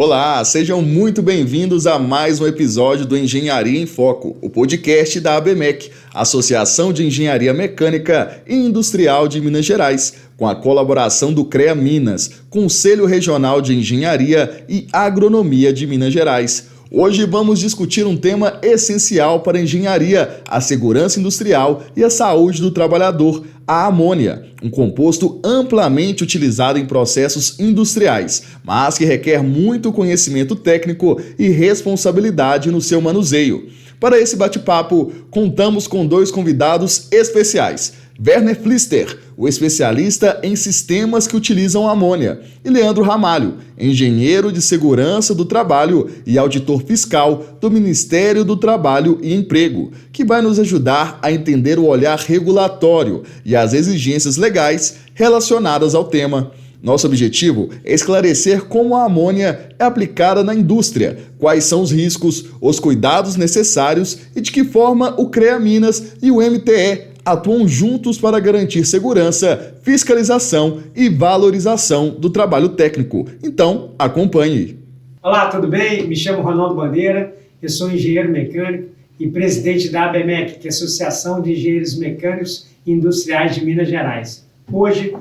Olá, sejam muito bem-vindos a mais um episódio do Engenharia em Foco, o podcast da ABMEC, Associação de Engenharia Mecânica e Industrial de Minas Gerais, com a colaboração do CREA Minas, Conselho Regional de Engenharia e Agronomia de Minas Gerais. Hoje vamos discutir um tema essencial para a engenharia, a segurança industrial e a saúde do trabalhador, a amônia, um composto amplamente utilizado em processos industriais, mas que requer muito conhecimento técnico e responsabilidade no seu manuseio. Para esse bate-papo, contamos com dois convidados especiais. Werner Pfister, o especialista em sistemas que utilizam amônia, e Leandro Ramalho, engenheiro de segurança do trabalho e auditor fiscal do Ministério do Trabalho e Emprego, que vai nos ajudar a entender o olhar regulatório e as exigências legais relacionadas ao tema. Nosso objetivo é esclarecer como a amônia é aplicada na indústria, quais são os riscos, os cuidados necessários e de que forma o CREA Minas e o MTE atuam juntos para garantir segurança, fiscalização e valorização do trabalho técnico. Então, acompanhe. Olá, tudo bem? Me chamo Ronaldo Bandeira, eu sou engenheiro mecânico e presidente da ABMEC, que é a Associação de Engenheiros Mecânicos e Industriais de Minas Gerais. Hoje,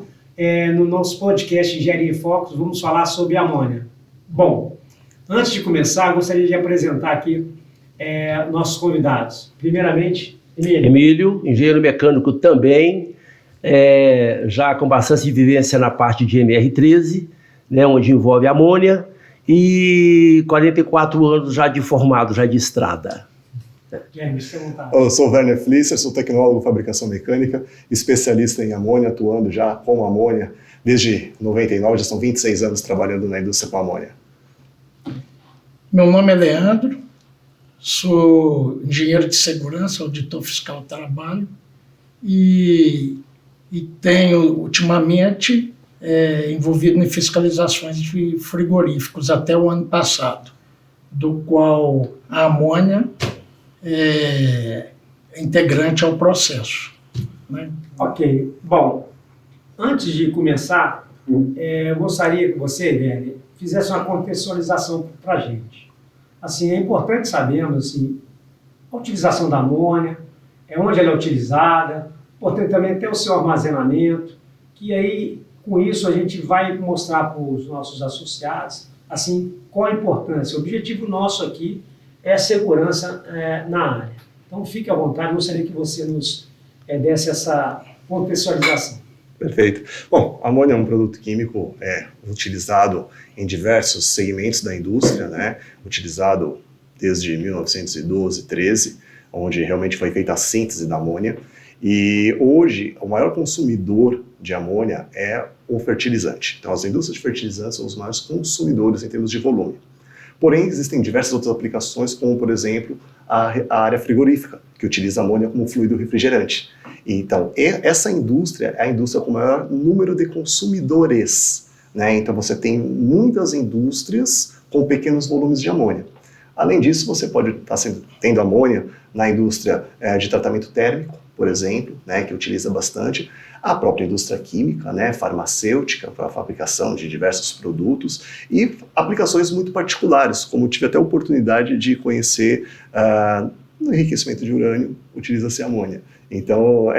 no nosso podcast Engenharia em Foco, vamos falar sobre amônia. Bom, antes de começar, gostaria de apresentar aqui nossos convidados. Primeiramente, Emílio, engenheiro mecânico também, já com bastante vivência na parte de MR13, né, onde envolve amônia, e 44 anos já de formado, já de estrada. Eu sou Werner Pfister, sou tecnólogo de fabricação mecânica, especialista em amônia, atuando já com amônia desde 99, já são 26 anos trabalhando na indústria com amônia. Meu nome é Leandro, sou engenheiro de segurança, auditor fiscal do trabalho e tenho ultimamente envolvido em fiscalizações de frigoríficos até o ano passado, do qual a amônia é integrante ao processo, né? Ok. Bom, antes de começar, eu gostaria que você, Werner, fizesse uma contextualização para a gente. Assim, é importante sabermos assim, a utilização da amônia, onde ela é utilizada, importante também ter o seu armazenamento, que aí, com isso, a gente vai mostrar para os nossos associados assim, qual a importância. O objetivo nosso aqui é a segurança na área. Então, fique à vontade, gostaria que você nos desse essa contextualização. Perfeito. Bom, a amônia é um produto químico utilizado em diversos segmentos da indústria, né? Utilizado desde 1912, 13, onde realmente foi feita a síntese da amônia. E hoje, o maior consumidor de amônia é o fertilizante. Então, as indústrias de fertilizantes são os maiores consumidores em termos de volume. Porém, existem diversas outras aplicações, como, por exemplo, a área frigorífica, que utiliza amônia como fluido refrigerante. Então, essa indústria é a indústria com o maior número de consumidores, né? Então, você tem muitas indústrias com pequenos volumes de amônia. Além disso, você pode estar tendo amônia na indústria de tratamento térmico, por exemplo, né, que utiliza bastante, a própria indústria química, né, farmacêutica, para a fabricação de diversos produtos, e aplicações muito particulares, como tive até a oportunidade de conhecer no enriquecimento de urânio, utiliza-se amônia. Então,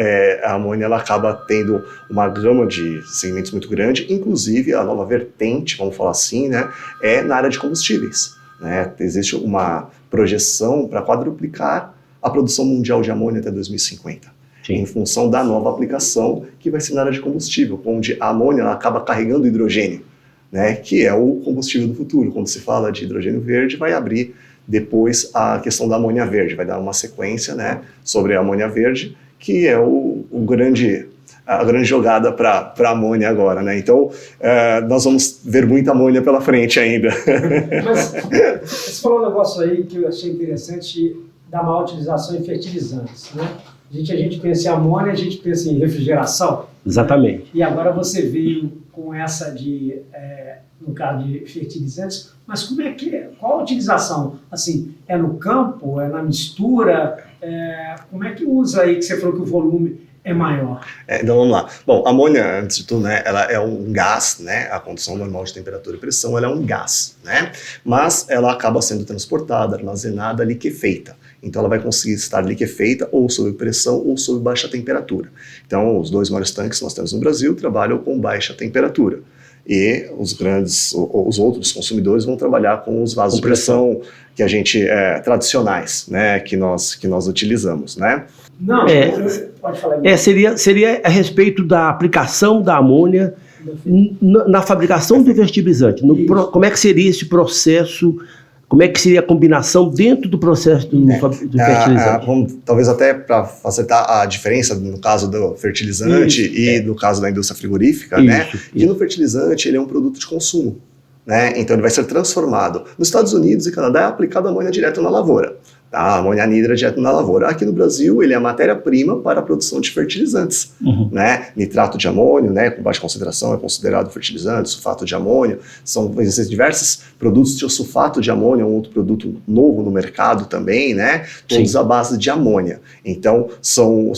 a amônia ela acaba tendo uma gama de segmentos muito grande, inclusive a nova vertente, vamos falar assim, né, na área de combustíveis. Né? Existe uma projeção para quadruplicar a produção mundial de amônia até 2050, Sim. Em função da nova aplicação que vai ser na área de combustível, onde a amônia ela acaba carregando hidrogênio, né, que é o combustível do futuro. Quando se fala de hidrogênio verde, vai abrir depois a questão da amônia verde, vai dar uma sequência, né, sobre a amônia verde, que é a grande jogada para a amônia agora, né? Então, nós vamos ver muita amônia pela frente ainda. Mas você falou um negócio aí que eu achei interessante, da maior utilização em fertilizantes, né? A gente pensa em amônia, a gente pensa em refrigeração. Exatamente. Né? E agora você veio com essa no caso de fertilizantes, mas qual a utilização? Assim, é no campo, é na mistura? Como é que usa aí, que você falou que o volume é maior? Então vamos lá. Bom, a amônia, antes de tudo, né, ela é um gás, né? A condição normal de temperatura e pressão, ela é um gás, né? Mas ela acaba sendo transportada, armazenada, liquefeita. Então ela vai conseguir estar liquefeita ou sob pressão ou sob baixa temperatura. Então os 2 maiores tanques que nós temos no Brasil trabalham com baixa temperatura. E os outros consumidores vão trabalhar com os vasos de pressão que a gente tradicionais, né, que nós utilizamos, né? Não, pode falar. Seria a respeito da aplicação da amônia na fabricação do fertilizante. Como é que seria esse processo? Como é que seria a combinação dentro do processo do fertilizante? Talvez até para facilitar a diferença no caso do fertilizante no caso da indústria frigorífica, né? E no fertilizante ele é um produto de consumo, né? Então ele vai ser transformado. Nos Estados Unidos e Canadá é aplicado a amônia direto na lavoura. A amônia anidra direto na lavoura. Aqui no Brasil, ele é a matéria-prima para a produção de fertilizantes. Né? Nitrato de amônio, né, com baixa concentração, é considerado fertilizante, sulfato de amônio. Existem diversos produtos de sulfato de amônio, é um outro produto novo no mercado também, né? Todos à base de amônia. Então, são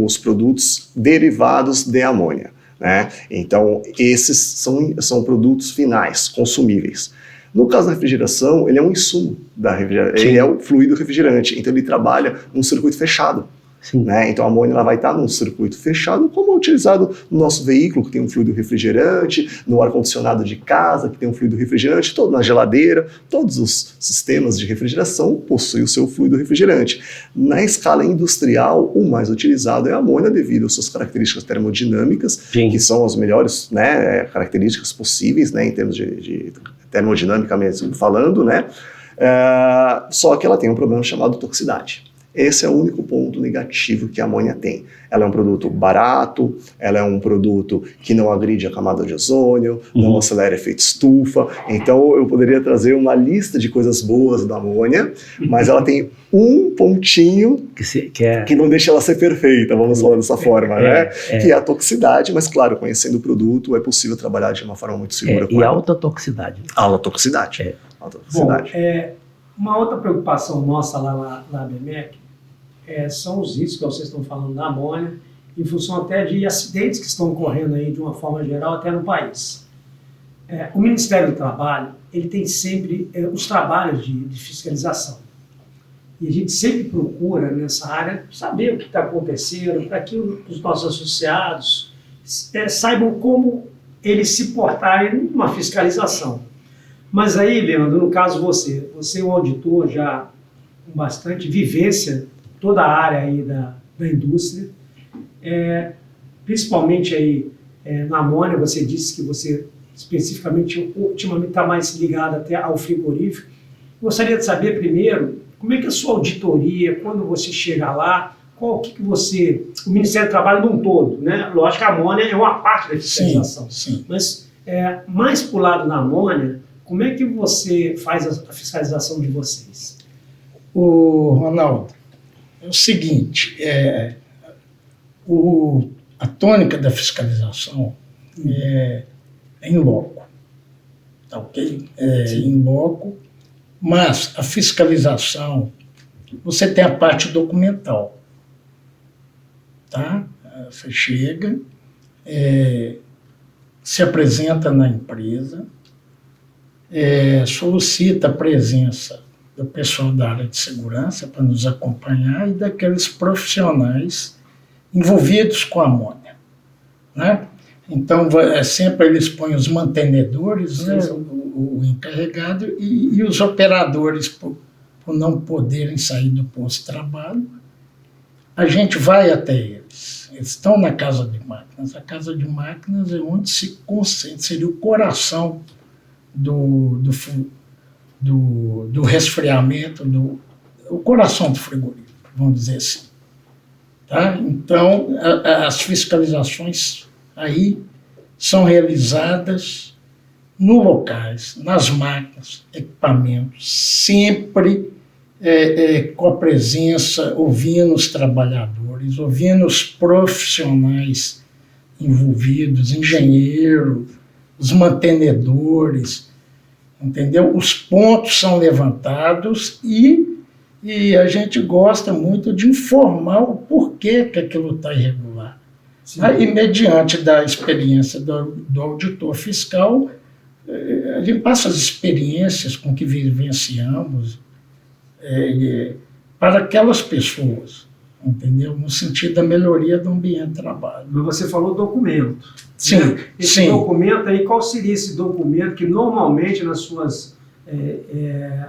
os produtos derivados de amônia. Né? Então, esses são produtos finais, consumíveis. No caso da refrigeração, ele é um insumo da refrigeração, ele é o fluido refrigerante, então ele trabalha num circuito fechado. Né? Então a amônia ela vai estar num circuito fechado, como é utilizado no nosso veículo, que tem um fluido refrigerante, no ar-condicionado de casa, que tem um fluido refrigerante, na geladeira, todos os sistemas de refrigeração possuem o seu fluido refrigerante. Na escala industrial, o mais utilizado é a amônia, devido às suas características termodinâmicas, que são as melhores, né, características possíveis, né, em termos de termodinamicamente falando, né? Só que ela tem um problema chamado toxicidade. Esse é o único ponto negativo que a amônia tem. Ela é um produto barato, ela é um produto que não agride a camada de ozônio, não acelera efeito estufa. Então eu poderia trazer uma lista de coisas boas da amônia, mas ela tem um pontinho que não deixa ela ser perfeita, vamos falar dessa forma, né? Que é a toxicidade, mas claro, conhecendo o produto é possível trabalhar de uma forma muito segura com ela. E ela. alta toxicidade. Alta toxicidade. Alta toxicidade. Bom, uma outra preocupação nossa lá na ABMEC são os riscos que vocês estão falando da amônia, em função até de acidentes que estão ocorrendo aí de uma forma geral até no país. O Ministério do Trabalho, ele tem sempre os trabalhos de fiscalização. E a gente sempre procura nessa área saber o que está acontecendo, para que os nossos associados saibam como eles se portarem numa fiscalização. Mas aí, Leandro, no caso você é um auditor já com bastante vivência, toda a área aí da indústria, principalmente aí na amônia, você disse que você especificamente, ultimamente está mais ligado até ao frigorífico. Gostaria de saber primeiro, como é que é a sua auditoria, quando você chega lá, o Ministério do Trabalho num todo, né? Lógico que a amônia é uma parte da fiscalização, sim. Mas mais para o lado da amônia, como é que você faz a fiscalização de vocês? Ronaldo, é o seguinte, a tônica da fiscalização é em loco, tá ok? Em loco, mas a fiscalização, você tem a parte documental, tá? Você chega, se apresenta na empresa, solicita a presença do pessoal da área de segurança para nos acompanhar e daqueles profissionais envolvidos com a amônia, né? Então, sempre eles põem os mantenedores, né, o encarregado e os operadores, por não poderem sair do posto de trabalho, a gente vai até eles. Eles estão na casa de máquinas. A casa de máquinas é onde se concentra, seria o coração do resfriamento, o coração do frigorífico, vamos dizer assim. Tá? Então, as fiscalizações aí são realizadas nos locais, nas máquinas, equipamentos, sempre com a presença, ouvindo os trabalhadores, ouvindo os profissionais envolvidos, engenheiros, os mantenedores, entendeu? Os pontos são levantados e e a gente gosta muito de informar o porquê que aquilo está irregular. E mediante da experiência do auditor fiscal, a gente passa as experiências com que vivenciamos para aquelas pessoas, entendeu? No sentido da melhoria do ambiente de trabalho. Mas você falou documento. Sim, né? Esse sim. documento aí, qual seria esse documento que normalmente nas suas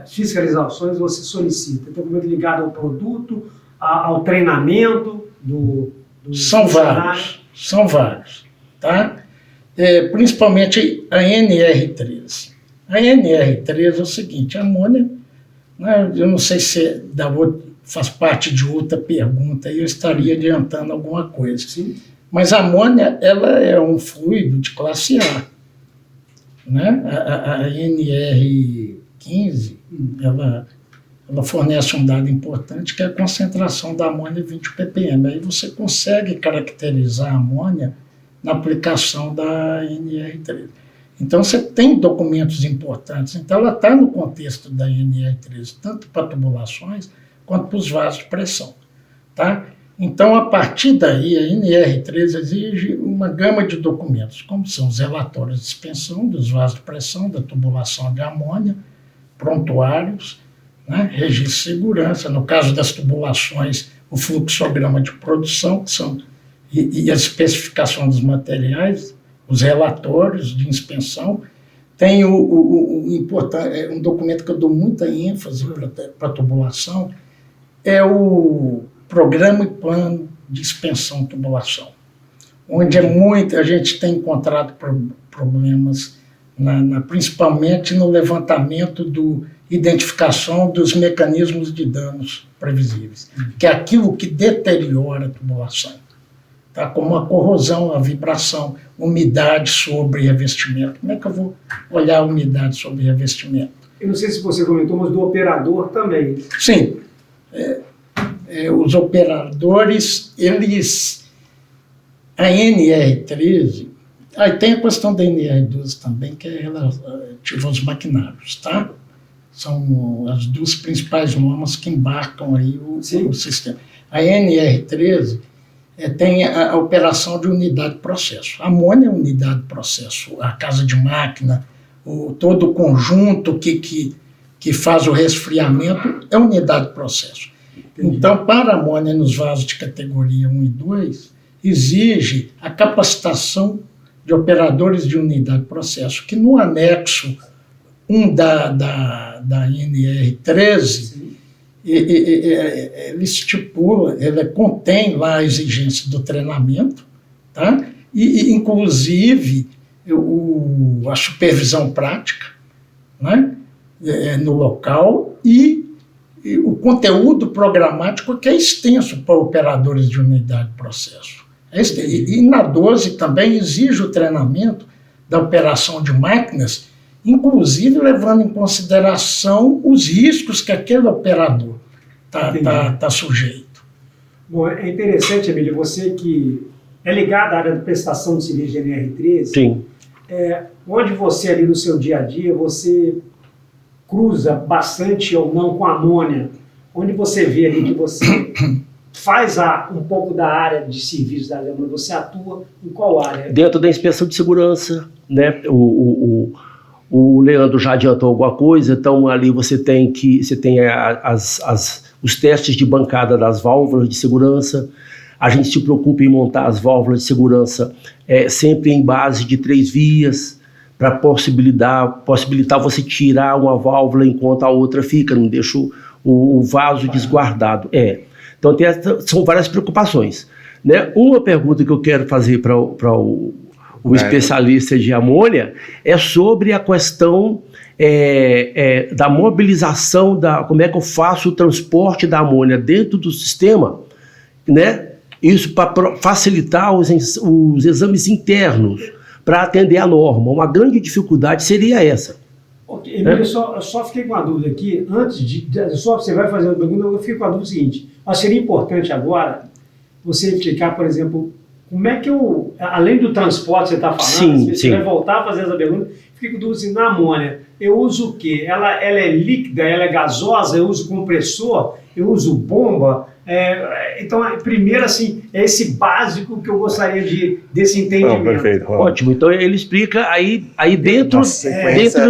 fiscalizações você solicita? Documento ligado ao produto, ao treinamento do São vários, tá? Principalmente a NR13. A NR13 é o seguinte, a amônia, né, eu não sei se faz parte de outra pergunta, eu estaria adiantando alguma coisa. Sim. Mas a amônia, ela é um fluido de classe A. Né? A NR15, ela fornece um dado importante, que é a concentração da amônia em 20 ppm. Aí você consegue caracterizar a amônia na aplicação da NR13. Então, você tem documentos importantes. Então, ela está no contexto da NR13, tanto para tubulações quanto para os vasos de pressão. Tá? Então, a partir daí, a NR13 exige uma gama de documentos, como são os relatórios de dispensão dos vasos de pressão, da tubulação de amônia, prontuários, né, registro de segurança, no caso das tubulações, o fluxograma de produção, que são, e a especificação dos materiais, os relatórios de inspeção. Tem um documento que eu dou muita ênfase para a tubulação, é o Programa e Plano de Inspeção e Tubulação, onde a gente tem encontrado problemas, principalmente no levantamento identificação dos mecanismos de danos previsíveis, que é aquilo que deteriora a tubulação, tá? Como a corrosão, a vibração, umidade sobre revestimento. Como é que eu vou olhar a umidade sobre revestimento? Eu não sei se você comentou, mas do operador também. Sim. Os operadores, a NR13, aí tem a questão da NR12 também, que é relativa aos maquinários, tá? São as duas principais normas que embarcam aí o sistema. A NR13 tem a operação de unidade de processo. A amônia é unidade de processo, a casa de máquina, todo o conjunto que faz o resfriamento é unidade de processo. Entendi. Então, para a amônia nos vasos de categoria 1 e 2, exige a capacitação de operadores de unidade de processo, que no anexo 1 da NR13, ele estipula, ele contém lá a exigência do treinamento, tá? E inclusive a supervisão prática, né? No local, e o conteúdo programático, que é extenso para operadores de unidade de processo. E na 12 também exige o treinamento da operação de máquinas, inclusive levando em consideração os riscos que aquele operador está sujeito. Bom, é interessante, Emílio, você que é ligado à área de prestação de serviço de NR13, Sim. Onde você ali no seu dia a dia, você cruza bastante ou não com a amônia, onde você vê ali que você faz um pouco da área de serviços da amônia, você atua em qual área? Dentro da inspeção de segurança, né? O Leandro já adiantou alguma coisa, então ali você tem os testes de bancada das válvulas de segurança. A gente se preocupa em montar as válvulas de segurança sempre em base de 3 vias, para possibilitar você tirar uma válvula enquanto a outra fica, não deixa o vaso desguardado. Então são várias preocupações, né? Uma pergunta que eu quero fazer para o especialista de amônia é sobre a questão da mobilização, como é que eu faço o transporte da amônia dentro do sistema, né? Isso para facilitar os exames internos, para atender a norma. Uma grande dificuldade seria essa. Ok, Emílio, eu só fiquei com uma dúvida aqui, você vai fazer uma pergunta, eu fiquei com a dúvida seguinte, seria importante agora você explicar, por exemplo, como é que eu, além do transporte que você está falando, você vai voltar a fazer essa pergunta, fico com dúvida assim, na amônia, eu uso o quê? Ela é líquida, ela é gasosa, eu uso compressor, eu uso bomba? Então, primeiro, assim, é esse básico que eu gostaria desse entendimento. Perfeito. Ótimo, então ele explica aí dentro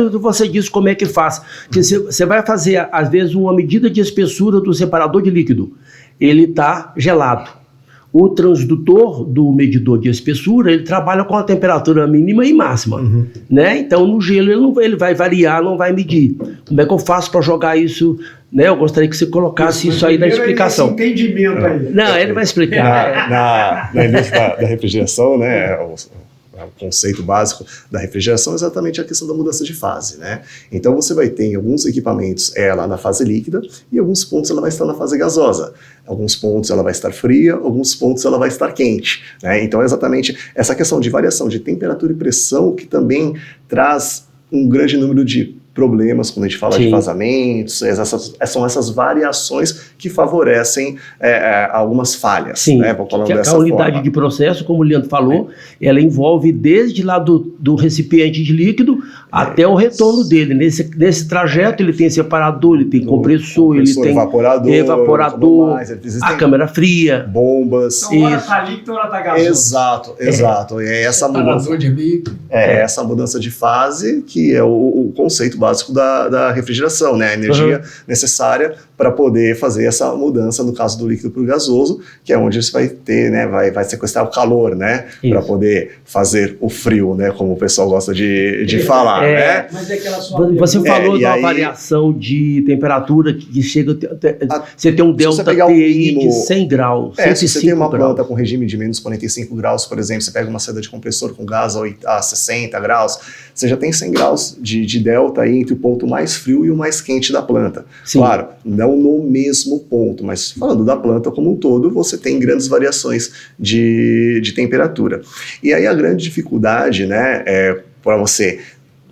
do você diz como é que faz. Que você vai fazer, às vezes, uma medida de espessura do separador de líquido. Ele está gelado. O transdutor do medidor de espessura, ele trabalha com a temperatura mínima e máxima, né? Então, no gelo, ele vai variar, não vai medir. Como é que eu faço para jogar isso, né? Eu gostaria que você colocasse isso aí na explicação. Esse entendimento aí. Não, ele vai explicar. Na indústria da refrigeração, né? O conceito básico da refrigeração é exatamente a questão da mudança de fase, né? Então você vai ter em alguns equipamentos ela na fase líquida e em alguns pontos ela vai estar na fase gasosa. Em alguns pontos ela vai estar fria, em alguns pontos ela vai estar quente, né? Então é exatamente essa questão de variação de temperatura e pressão que também traz um grande número de problemas quando a gente fala de vazamentos, são essas variações que favorecem algumas falhas. Sim, né? A unidade de processo, como o Leandro falou, ela envolve desde lá do recipiente de líquido até o retorno dele. Nesse trajeto ele tem separador, ele tem compressor, ele tem evaporador, a câmara fria, bombas. Então, hora está líquido, hora está gasoso. Exato. É essa mudança de líquido. Essa mudança de fase que é o conceito básico da refrigeração, né? A energia necessária para poder fazer essa mudança, no caso do líquido para o gasoso, que é onde você vai ter, né? Vai sequestrar o calor, né? Para poder fazer o frio, né? Como o pessoal gosta de falar, né? Mas é aquela sua você falou de uma variação de temperatura que chega... Você tem um delta TI de 100 graus, 105 se você tem uma graus. planta com regime de menos 45 graus, por exemplo, você pega uma saída de compressor com gás a 60 graus, você já tem 100 graus de delta aí entre o ponto mais frio e o mais quente da planta. Sim. Claro, não no mesmo ponto, mas falando da planta como um todo, você tem grandes variações de temperatura. E aí a grande dificuldade, né, para você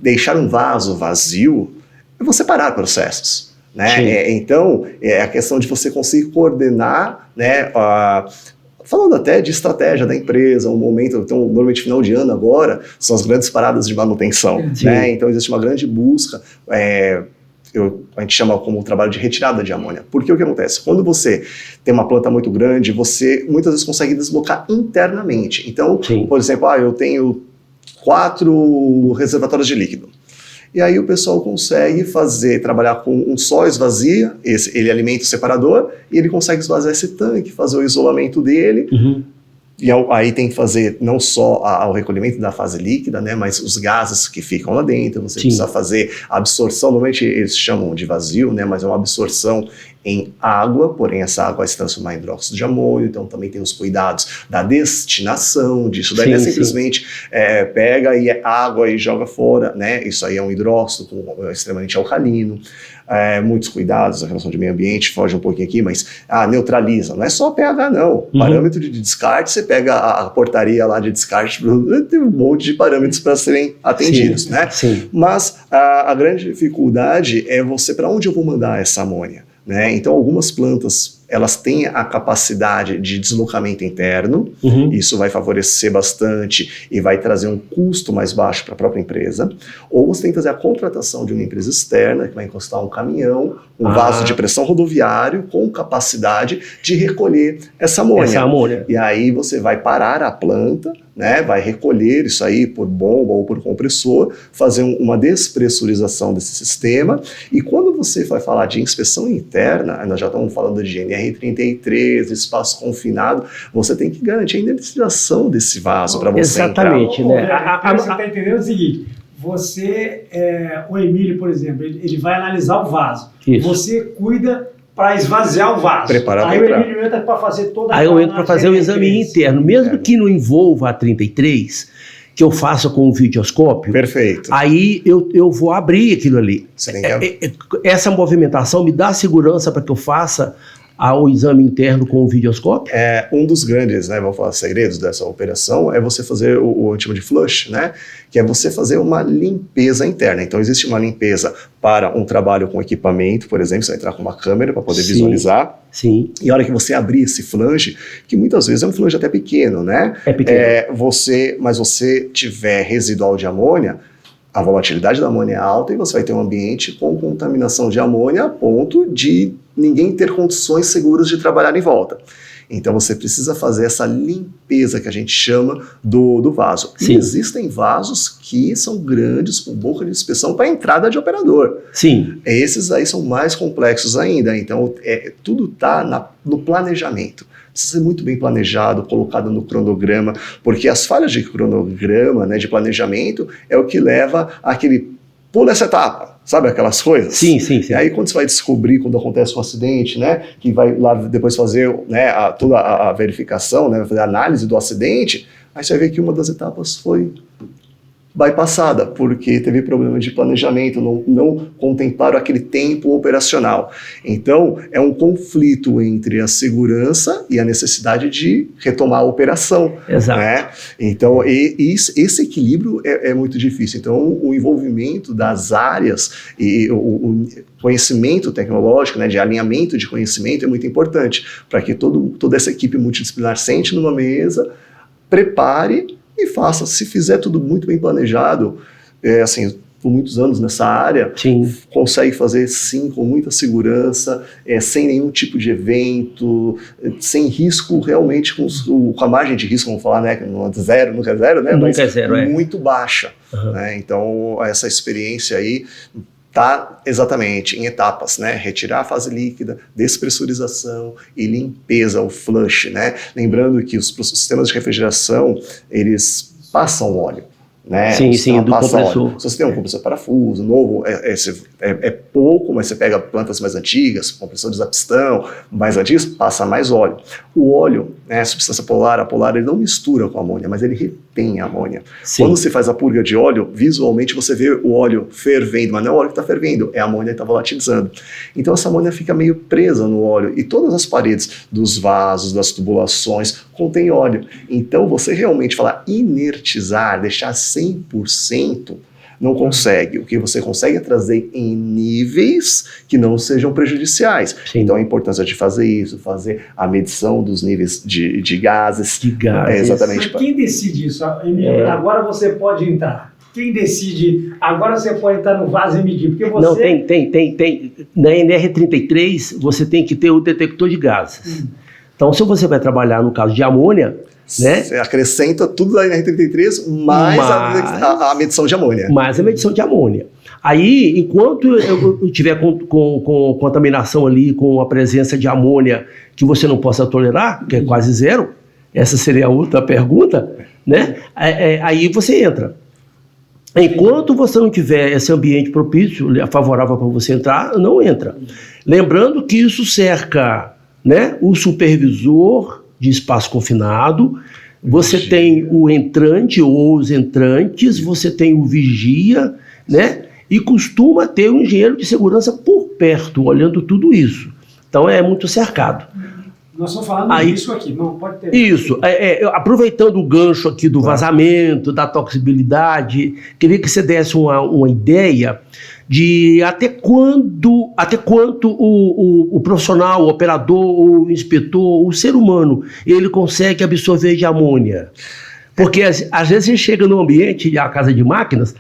deixar um vaso vazio, é você parar processos. Né? Então, é a questão de você conseguir coordenar, né, falando até de estratégia da empresa, um momento, então, normalmente final de ano agora, são as grandes paradas de manutenção, né? Então existe uma grande busca, a gente chama como trabalho de retirada de amônia. Porque o que acontece? Quando você tem uma planta muito grande, você muitas vezes consegue deslocar internamente. Então, por exemplo, eu tenho 4 reservatórios de líquido. E aí o pessoal consegue trabalhar com um só esvazia, ele alimenta o separador, e ele consegue esvaziar esse tanque, fazer o isolamento dele, e aí tem que fazer não só o recolhimento da fase líquida, né, mas os gases que ficam lá dentro, você precisa fazer a absorção, normalmente eles chamam de vazio, né, mas é uma absorção em água, porém essa água vai se transformar em hidróxido de amônio, então também tem os cuidados da destinação disso, daí não é simplesmente pega e água e joga fora, né, isso aí é um hidróxido extremamente alcalino, muitos cuidados, a relação de meio ambiente, foge um pouquinho aqui, mas neutraliza, não é só pH não, parâmetro de descarte, você pega a portaria lá de descarte, tem um monte de parâmetros para serem atendidos, né, mas a grande dificuldade é para onde eu vou mandar essa amônia? Né? Então, algumas plantas elas têm a capacidade de deslocamento interno, isso vai favorecer bastante e vai trazer um custo mais baixo para a própria empresa, ou você tem que fazer a contratação de uma empresa externa que vai encostar um caminhão, um vaso de pressão rodoviário com capacidade de recolher essa amônia. E aí você vai parar a planta, né, vai recolher isso aí por bomba ou por compressor, fazer uma despressurização desse sistema, e quando você vai falar de inspeção interna, nós já estamos falando de NR33, espaço confinado, você tem que garantir a indenização desse vaso para você exatamente, entrar. Né? Você está entendendo o seguinte, o Emílio, por exemplo, ele vai analisar o vaso, você cuida para esvaziar o vaso. Aí o Emílio entra para fazer toda a... Aí eu entro para fazer o exame interno, mesmo que não envolva a 33, que eu faça com o videoscópio. Perfeito. Aí eu vou abrir aquilo ali. Essa movimentação me dá segurança para que eu faça ao exame interno com o videoscópio? Um dos grandes, né, vamos falar, segredos dessa operação é você fazer o chama de flush, né, que é você fazer uma limpeza interna. Então existe uma limpeza para um trabalho com equipamento, por exemplo, você vai entrar com uma câmera para poder visualizar. Sim. E a hora que você abrir esse flange, que muitas vezes é um flange até pequeno, né? É pequeno. Mas você tiver residual de amônia, a volatilidade da amônia é alta e você vai ter um ambiente com contaminação de amônia a ponto de ninguém ter condições seguras de trabalhar em volta. Então você precisa fazer essa limpeza que a gente chama do vaso. Sim. E existem vasos que são grandes, com boca de inspeção para entrada de operador. Sim. Esses aí são mais complexos ainda. Então tudo está no planejamento. Precisa ser muito bem planejado, colocado no cronograma, porque as falhas de cronograma, né, de planejamento, é o que leva àquele pula essa etapa, sabe aquelas coisas? Sim. E aí quando você vai descobrir, quando acontece um acidente, né, que vai lá depois fazer, né, toda a verificação, né, fazer a análise do acidente, aí você vai ver que uma das etapas foi bypassada, porque teve problema de planejamento, não contemplaram aquele tempo operacional. Então, é um conflito entre a segurança e a necessidade de retomar a operação. Exato. Né? Então, esse equilíbrio é muito difícil. Então, o envolvimento das áreas e o conhecimento tecnológico, né, de alinhamento de conhecimento é muito importante, para que toda essa equipe multidisciplinar sente numa mesa, prepare e faça. Se fizer tudo muito bem planejado, assim, por muitos anos nessa área, Sim. consegue fazer sim com muita segurança, sem nenhum tipo de evento, sem risco realmente, com a margem de risco, vamos falar, né, nunca é zero, né, Nunca mas é zero, muito baixa. Uhum. Né, então essa experiência aí está exatamente em etapas, né? Retirar a fase líquida, despressurização e limpeza, o flush, né? Lembrando que os sistemas de refrigeração, eles passam óleo, né? Sim, do compressor. Óleo. Se você tem um compressor parafuso novo, é pouco, mas você pega plantas mais antigas, compressor de zapistão, mais antigos, passa mais óleo. O óleo, né, a substância polar, ele não mistura com a amônia, mas ele retém a amônia. Sim. Quando você faz a purga de óleo, visualmente você vê o óleo fervendo, mas não é o óleo que está fervendo, é a amônia que está volatilizando. Então essa amônia fica meio presa no óleo e todas as paredes dos vasos, das tubulações, contêm óleo. Então você realmente falar inertizar, deixar 100%, não consegue. O que você consegue é trazer em níveis que não sejam prejudiciais. Sim. Então a importância de fazer isso, fazer a medição dos níveis de gases. De gases. Exatamente. Mas quem decide isso? Agora você pode entrar. Quem decide? Agora você pode entrar no vaso e medir. Porque você... Não, tem. Na NR33 você tem que ter o detector de gases. Então, se você vai trabalhar no caso de amônia, né? Você acrescenta tudo da NR33 mais a medição de amônia. Mais a medição de amônia. Aí, enquanto eu tiver com contaminação ali, com a presença de amônia que você não possa tolerar, que é quase zero, essa seria a outra pergunta, né? Aí você entra. Enquanto você não tiver esse ambiente propício, favorável para você entrar, não entra. Lembrando que isso cerca, né, o supervisor de espaço confinado, você tem o entrante ou os entrantes, você tem o vigia, né? E costuma ter um engenheiro de segurança por perto, olhando tudo isso. Então é muito cercado. Nós estamos falando disso aqui, não pode ter. Isso, aproveitando o gancho aqui do vazamento, da toxibilidade, queria que você desse uma ideia de até quanto o profissional, o operador, o inspetor, o ser humano, ele consegue absorver de amônia. Porque às vezes você chega no ambiente, a casa de máquinas,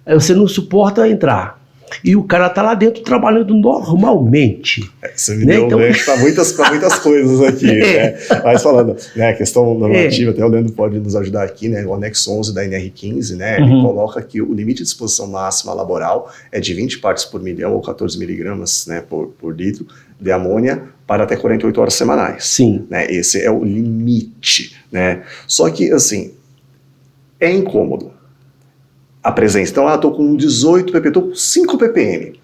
você não suporta entrar. E o cara tá lá dentro trabalhando normalmente. Você me deu então... para muitas coisas aqui, né? Mas falando, né, a questão normativa, até o Leandro pode nos ajudar aqui, né? O anexo 11 da NR15, né? Ele coloca que o limite de exposição máxima laboral é de 20 partes por milhão ou 14 miligramas, né, por litro de amônia para até 48 horas semanais. Sim. Né? Esse é o limite, né? Só que, assim, é incômodo a presença. Então, estou com 18 ppm, estou com 5 ppm.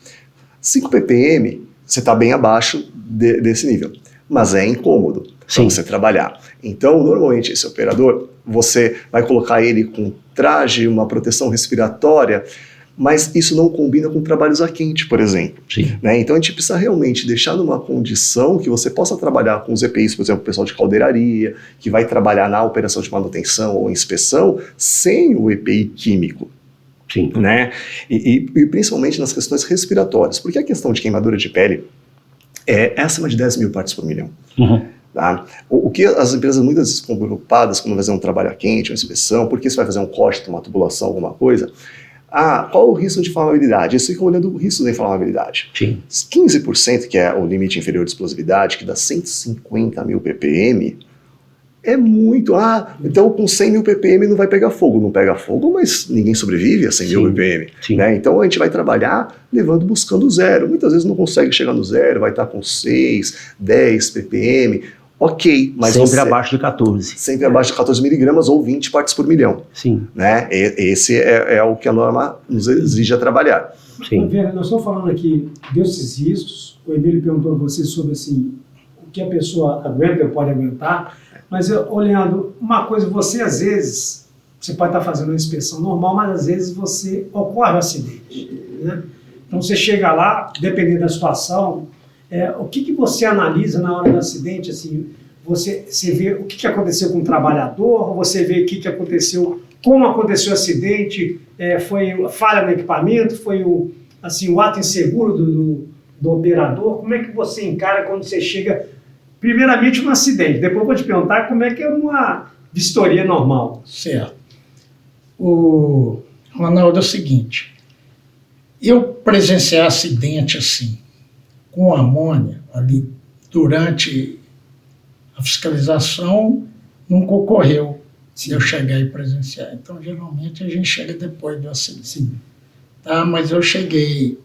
5 ppm, você está bem abaixo desse nível, mas é incômodo para você trabalhar. Então, normalmente, esse operador, você vai colocar ele com traje, uma proteção respiratória, mas isso não combina com trabalhos a quente, por exemplo. Sim. Né? Então a gente precisa realmente deixar numa condição que você possa trabalhar com os EPIs, por exemplo, o pessoal de caldeiraria, que vai trabalhar na operação de manutenção ou inspeção, sem o EPI químico. Sim. Né? E principalmente nas questões respiratórias, porque a questão de queimadura de pele é acima de 10 mil partes por milhão. Uhum. Tá? O que as empresas muitas vezes ficam preocupadas quando vai fazer um trabalho a quente, uma inspeção, porque você vai fazer um corte, uma tubulação, alguma coisa. Qual o risco de inflamabilidade? Eles ficam olhando o risco da inflamabilidade. Sim. 15%, que é o limite inferior de explosividade, que dá 150 mil ppm, é muito. Então com 100 mil ppm não vai pegar fogo. Não pega fogo, mas ninguém sobrevive a 100 mil ppm. Né? Então a gente vai trabalhar buscando zero. Muitas vezes não consegue chegar no zero, vai estar com 6, 10 ppm. Ok, mas sempre abaixo de 14. Sempre abaixo de 14 miligramas ou 20 partes por milhão. Sim. Né? Esse é o que a norma nos exige a trabalhar. Sim. Vera, nós estamos falando aqui desses riscos. O Emílio perguntou a você sobre assim, o que a pessoa aguenta ou pode aguentar. Mas, Leandro, uma coisa, você às vezes, você pode estar fazendo uma inspeção normal, mas às vezes ocorre um acidente. Né? Então você chega lá, dependendo da situação, o que você analisa na hora do acidente? Assim, você vê o que aconteceu com o trabalhador, você vê o que aconteceu, como aconteceu o acidente, foi falha no equipamento, foi o ato inseguro do operador. Como é que você encara quando você chega, primeiramente, no acidente? Depois eu vou te perguntar como é que é uma vistoria normal. Certo. Ronaldo, é o seguinte, eu presenciar acidente assim, com amônia, ali, durante a fiscalização, nunca ocorreu se eu chegar e presenciar. Então, geralmente, a gente chega depois do acidente. Sim. Tá? Mas eu cheguei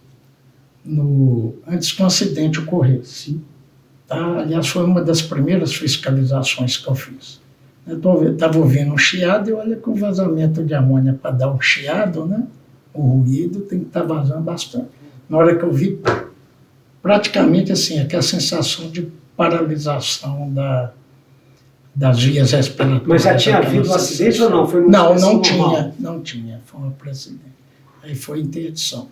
antes que o acidente ocorresse. Tá? Aliás, foi uma das primeiras fiscalizações que eu fiz. Eu estava ouvindo um chiado e olha que o vazamento de amônia para dar um chiado, né? O ruído tem que estar vazando bastante. Na hora que eu vi, praticamente assim, aquela sensação de paralisação das vias respiratórias. Mas já tinha havido um acidente ou não? Foi não tinha. Foi um acidente. Aí foi interdição.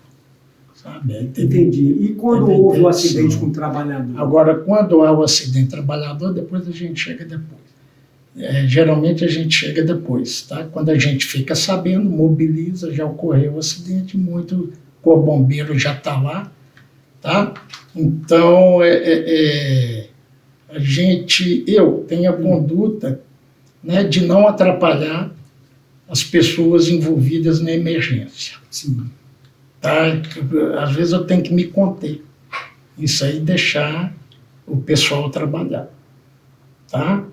Sabe? Entendi. E quando houve o acidente com o trabalhador? Agora, quando há o acidente trabalhador, depois a gente chega depois. Geralmente a gente chega depois, tá? Quando a gente fica sabendo, mobiliza, já ocorreu o acidente, o corpo bombeiro já está lá, tá? Então, eu tenho a conduta, né, de não atrapalhar as pessoas envolvidas na emergência. Sim. Tá? Às vezes eu tenho que me conter. Isso aí, deixar o pessoal trabalhar. Tá?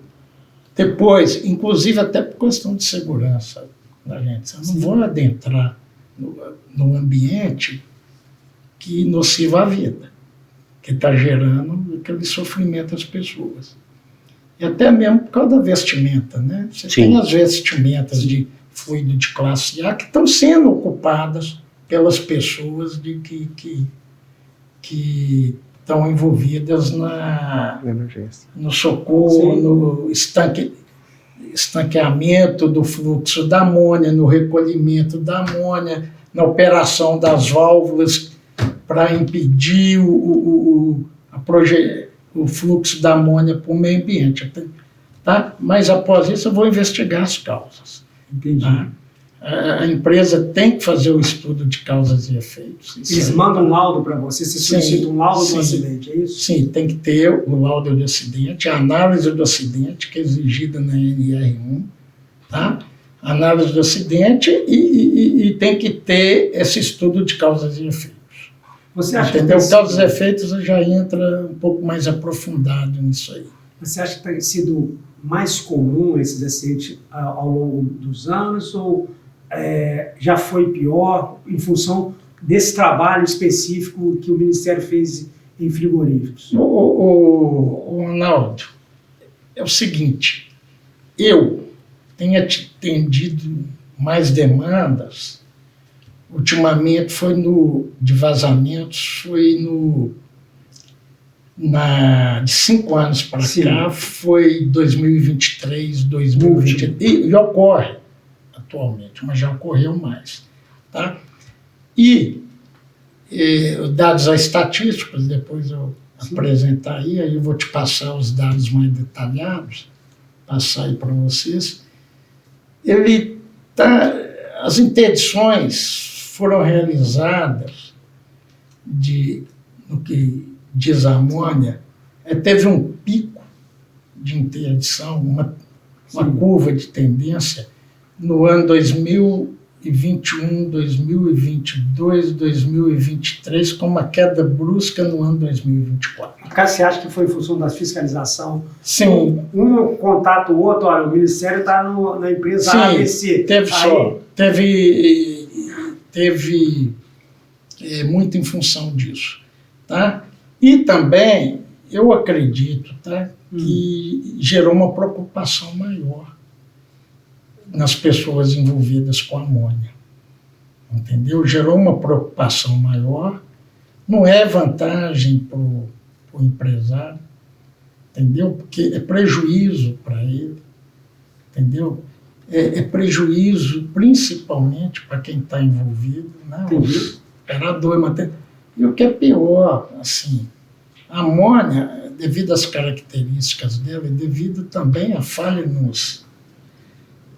Depois, inclusive até por questão de segurança da gente. Eu não vou adentrar no ambiente que nociva a vida, que está gerando aquele sofrimento às pessoas. E até mesmo por causa da vestimenta, né? Você tem as vestimentas de fluido de classe A que estão sendo ocupadas pelas pessoas que estão envolvidas no socorro, no estanqueamento do fluxo da amônia, no recolhimento da amônia, na operação das válvulas para impedir o fluxo da amônia para o meio ambiente. Tá? Mas após isso eu vou investigar as causas. Entendi. Tá? A empresa tem que fazer o estudo de causas e efeitos. Eles mandam um laudo para você, você solicita um laudo do acidente, é isso? Sim, tem que ter o laudo do acidente, a análise do acidente, que é exigida na NR1, tá? Análise do acidente e tem que ter esse estudo de causas e efeitos. Você acha Entendeu? Causas e efeitos já entra um pouco mais aprofundado nisso aí. Você acha que tem sido mais comum esses acidentes ao longo dos anos ou já foi pior em função desse trabalho específico que o Ministério fez em frigoríficos? Ronaldo, é o seguinte, eu tenho atendido mais demandas, ultimamente foi de vazamentos, foi de 5 anos para cá, foi 2023, 2023, e ocorre atualmente, mas já ocorreu mais. Tá? E dados estatísticos, depois eu apresentar aí eu vou te passar os dados mais detalhados, passar aí para vocês. As interdições foram realizadas no que diz a amônia, teve um pico de interdição, uma curva de tendência no ano 2021, 2022, 2023, com uma queda brusca no ano 2024. Caso você acha que foi em função da fiscalização? Sim. Um contata o outro, olha, o Ministério está na empresa ABC. Teve muito em função disso. Tá? E também, eu acredito, tá, que gerou uma preocupação maior nas pessoas envolvidas com a amônia. Entendeu? Gerou uma preocupação maior. Não é vantagem para o empresário, entendeu? Porque é prejuízo para ele, entendeu? É prejuízo principalmente para quem está envolvido, né? O operador, e o que é pior, assim, a amônia, devido às características dela, e devido também à falha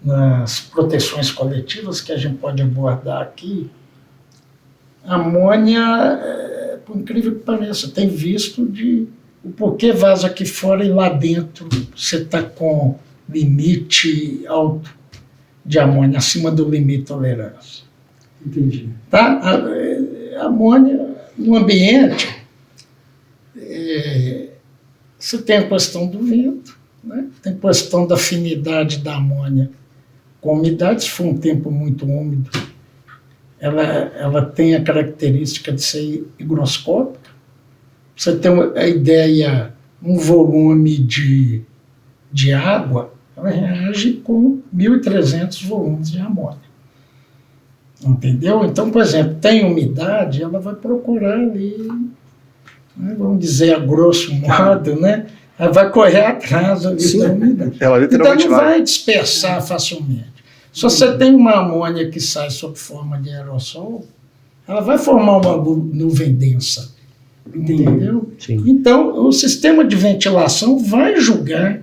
nas proteções coletivas que a gente pode abordar aqui, a amônia, por incrível que pareça, tem visto o porquê vaza aqui fora e lá dentro você está com limite alto de amônia, acima do limite de tolerância. Entendi. Tá? A amônia no ambiente, você tem a questão do vento, né? Tem a questão da afinidade da amônia com a umidade. Se for um tempo muito úmido, ela tem a característica de ser higroscópica. Você tem a ideia, um volume de água, ela reage com 1.300 volumes de amônia. Entendeu? Então, por exemplo, tem umidade, ela vai procurar ali, né, vamos dizer a grosso modo, né? Ela vai correr atrás ali da umidade. Ela literalmente então não vai dispersar facilmente. Se você tem uma amônia que sai sob forma de aerossol, ela vai formar uma nuvem densa. Entendeu? Sim. Então, o sistema de ventilação vai jogar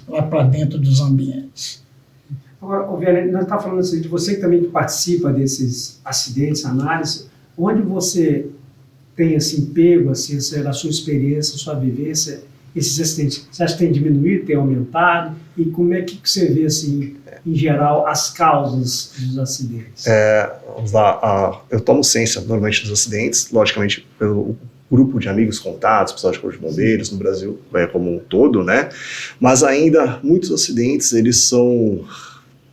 lá para dentro dos ambientes. Agora, Vianney, nós estamos falando assim, de você que também participa desses acidentes, análise, onde você tem assim, pego assim, a sua experiência, a sua vivência, esses acidentes, você acha que tem diminuído, tem aumentado? E como é que você vê, assim, em geral, as causas dos acidentes? Vamos lá, eu tomo ciência normalmente dos acidentes, logicamente pelo grupo de amigos contatos, pessoal de Corpo de Bombeiros no Brasil como um todo, né? Mas ainda muitos acidentes, eles são,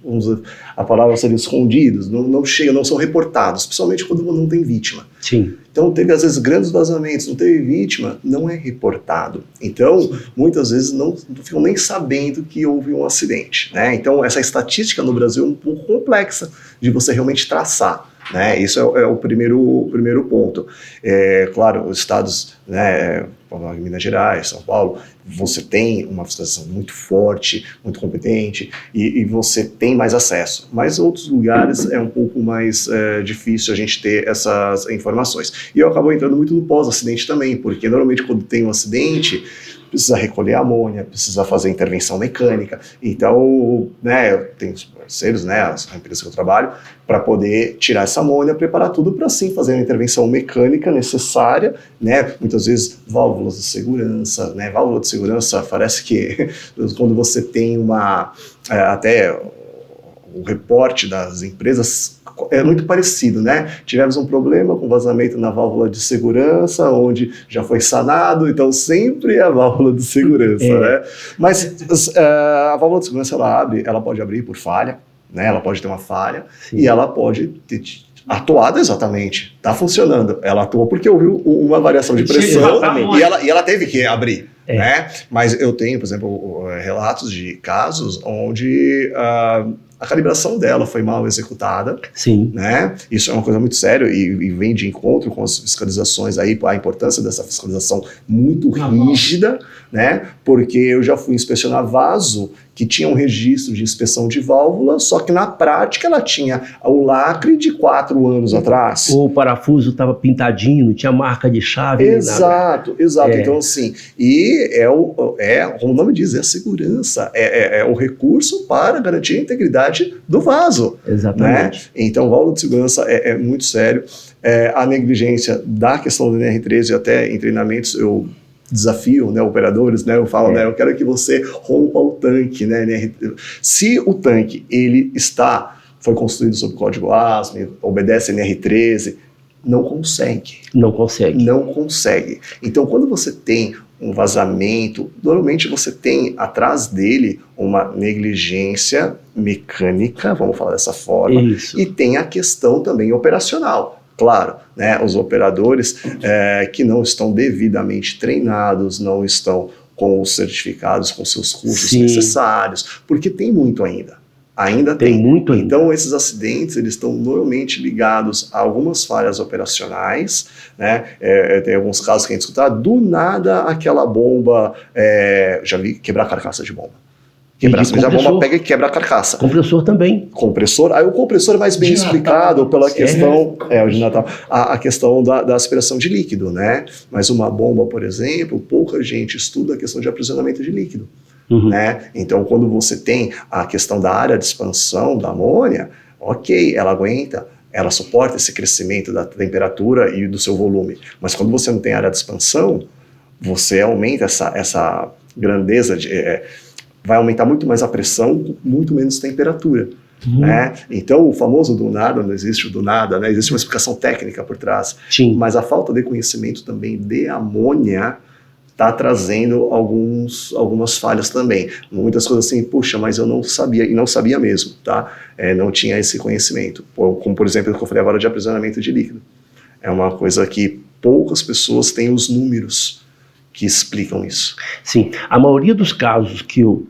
vamos dizer, a palavra seria escondidos, não chegam, não são reportados, principalmente quando não tem vítima. Sim. Então, teve às vezes grandes vazamentos, não teve vítima, não é reportado. Então, muitas vezes não ficam nem sabendo que houve um acidente, né? Então, essa estatística no Brasil é um pouco complexa de você realmente traçar, né? Isso é o primeiro ponto. Claro, os estados, né, Minas Gerais, São Paulo, você tem uma fiscalização muito forte, muito competente e você tem mais acesso. Mas outros lugares é um pouco mais difícil a gente ter essas informações. E eu acabo entrando muito no pós-acidente também, porque normalmente quando tem um acidente, precisa recolher amônia, precisa fazer intervenção mecânica. Então, né, eu tenho os parceiros, né, a empresa que eu trabalho, para poder tirar essa amônia, preparar tudo para sim fazer a intervenção mecânica necessária, né, muitas vezes válvulas de segurança, né, válvula de segurança parece que quando você tem até o reporte das empresas é muito parecido, né? Tivemos um problema com vazamento na válvula de segurança, onde já foi sanado, então sempre é a válvula de segurança, né? Mas a válvula de segurança, ela pode abrir por falha, né? Ela pode ter uma falha, sim, e ela pode ter atuado exatamente, está funcionando. Ela atuou porque houve uma variação de pressão e ela teve que abrir. né? Mas eu tenho, por exemplo, relatos de casos onde a calibração dela foi mal executada. Sim. Né? Isso é uma coisa muito séria e vem de encontro com as fiscalizações aí, a importância dessa fiscalização muito rígida, né? Porque eu já fui inspecionar vaso que tinha um registro de inspeção de válvula, só que na prática ela tinha o lacre de 4 anos atrás. O parafuso estava pintadinho, não tinha marca de chave. Exato, exato. Então, assim, como o nome diz, é a segurança, é o recurso para garantir a integridade do vaso. Exatamente. Né? Então, o válvula de segurança é muito sério. A negligência da questão do NR13, até em treinamentos eu desafio, né, operadores, né, eu falo, né, eu quero que você rompa o tanque, né, se o tanque foi construído sob código ASME, obedece NR13, não consegue. Então, quando você tem um vazamento, normalmente você tem atrás dele uma negligência mecânica, vamos falar dessa forma, e tem a questão também operacional. Claro, né, os operadores que não estão devidamente treinados, não estão com os certificados, com seus cursos necessários, porque tem muito ainda. Ainda tem muito ainda. Então, esses acidentes, eles estão normalmente ligados a algumas falhas operacionais, né? Tem alguns casos que a gente escuta, do nada aquela bomba, já vi quebrar carcaça de bomba. A bomba pega e quebra a carcaça. Compressor também. Aí o compressor é mais bem explicado pela questão, o de Natal, a questão da aspiração de líquido, né? Mas uma bomba, por exemplo, pouca gente estuda a questão de aprisionamento de líquido. Né? Então, quando você tem a questão da área de expansão da amônia, ok, ela aguenta, ela suporta esse crescimento da temperatura e do seu volume. Mas quando você não tem área de expansão, você aumenta essa grandeza vai aumentar muito mais a pressão, muito menos temperatura. Né? Então, o famoso do nada, não existe o do nada, né? Existe uma explicação técnica por trás. Mas a falta de conhecimento também de amônia está trazendo algumas falhas também. Muitas coisas assim, puxa, mas eu não sabia, e não sabia mesmo, tá? Não tinha esse conhecimento. Como, por exemplo, o que eu falei agora de aprisionamento de líquido. É uma coisa que poucas pessoas têm os números que explicam isso. Sim, a maioria dos casos que eu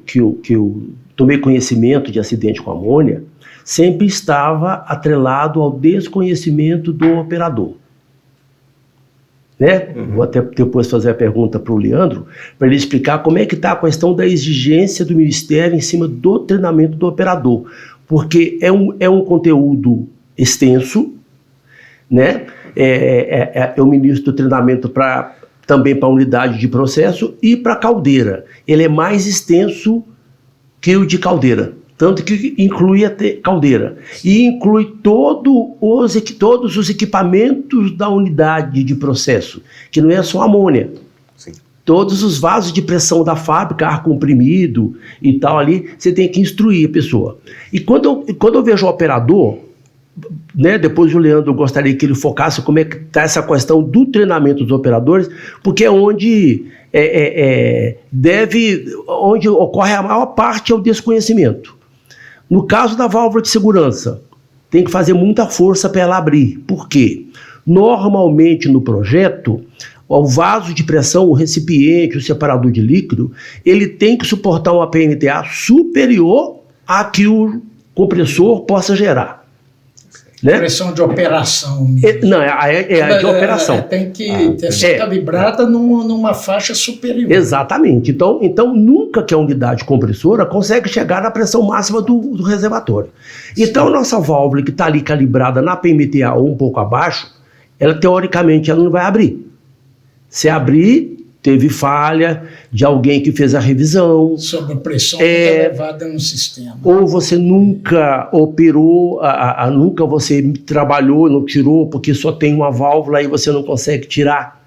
tomei conhecimento de acidente com amônia sempre estava atrelado ao desconhecimento do operador. Né? Vou até depois fazer a pergunta para o Leandro, para ele explicar como é que está a questão da exigência do Ministério em cima do treinamento do operador, porque é um conteúdo extenso, né? Eu ministro do treinamento também para a unidade de processo e para a caldeira. Ele é mais extenso que o de caldeira, tanto que inclui até caldeira. E inclui todos os equipamentos da unidade de processo, que não é só amônia. Sim. Todos os vasos de pressão da fábrica, ar comprimido e tal ali, você tem que instruir a pessoa. E quando eu vejo o operador, né, depois o Leandro gostaria que ele focasse como é que está essa questão do treinamento dos operadores, porque é onde onde ocorre a maior parte é o desconhecimento. No caso da válvula de segurança, tem que fazer muita força para ela abrir. Por quê? Normalmente no projeto, o vaso de pressão, o recipiente, o separador de líquido, ele tem que suportar uma PMTA superior a que o compressor possa gerar. Né? Pressão de operação. Não, é de operação. Tem que ser calibrada numa faixa superior. Exatamente. Então, nunca que a unidade compressora consegue chegar na pressão máxima do reservatório. Então, nossa válvula que está ali calibrada na PMTA ou um pouco abaixo, ela teoricamente ela não vai abrir. Se abrir, teve falha de alguém que fez a revisão. Sobre a pressão elevada no sistema. Ou você nunca operou, nunca você trabalhou, não tirou, porque só tem uma válvula e você não consegue tirar.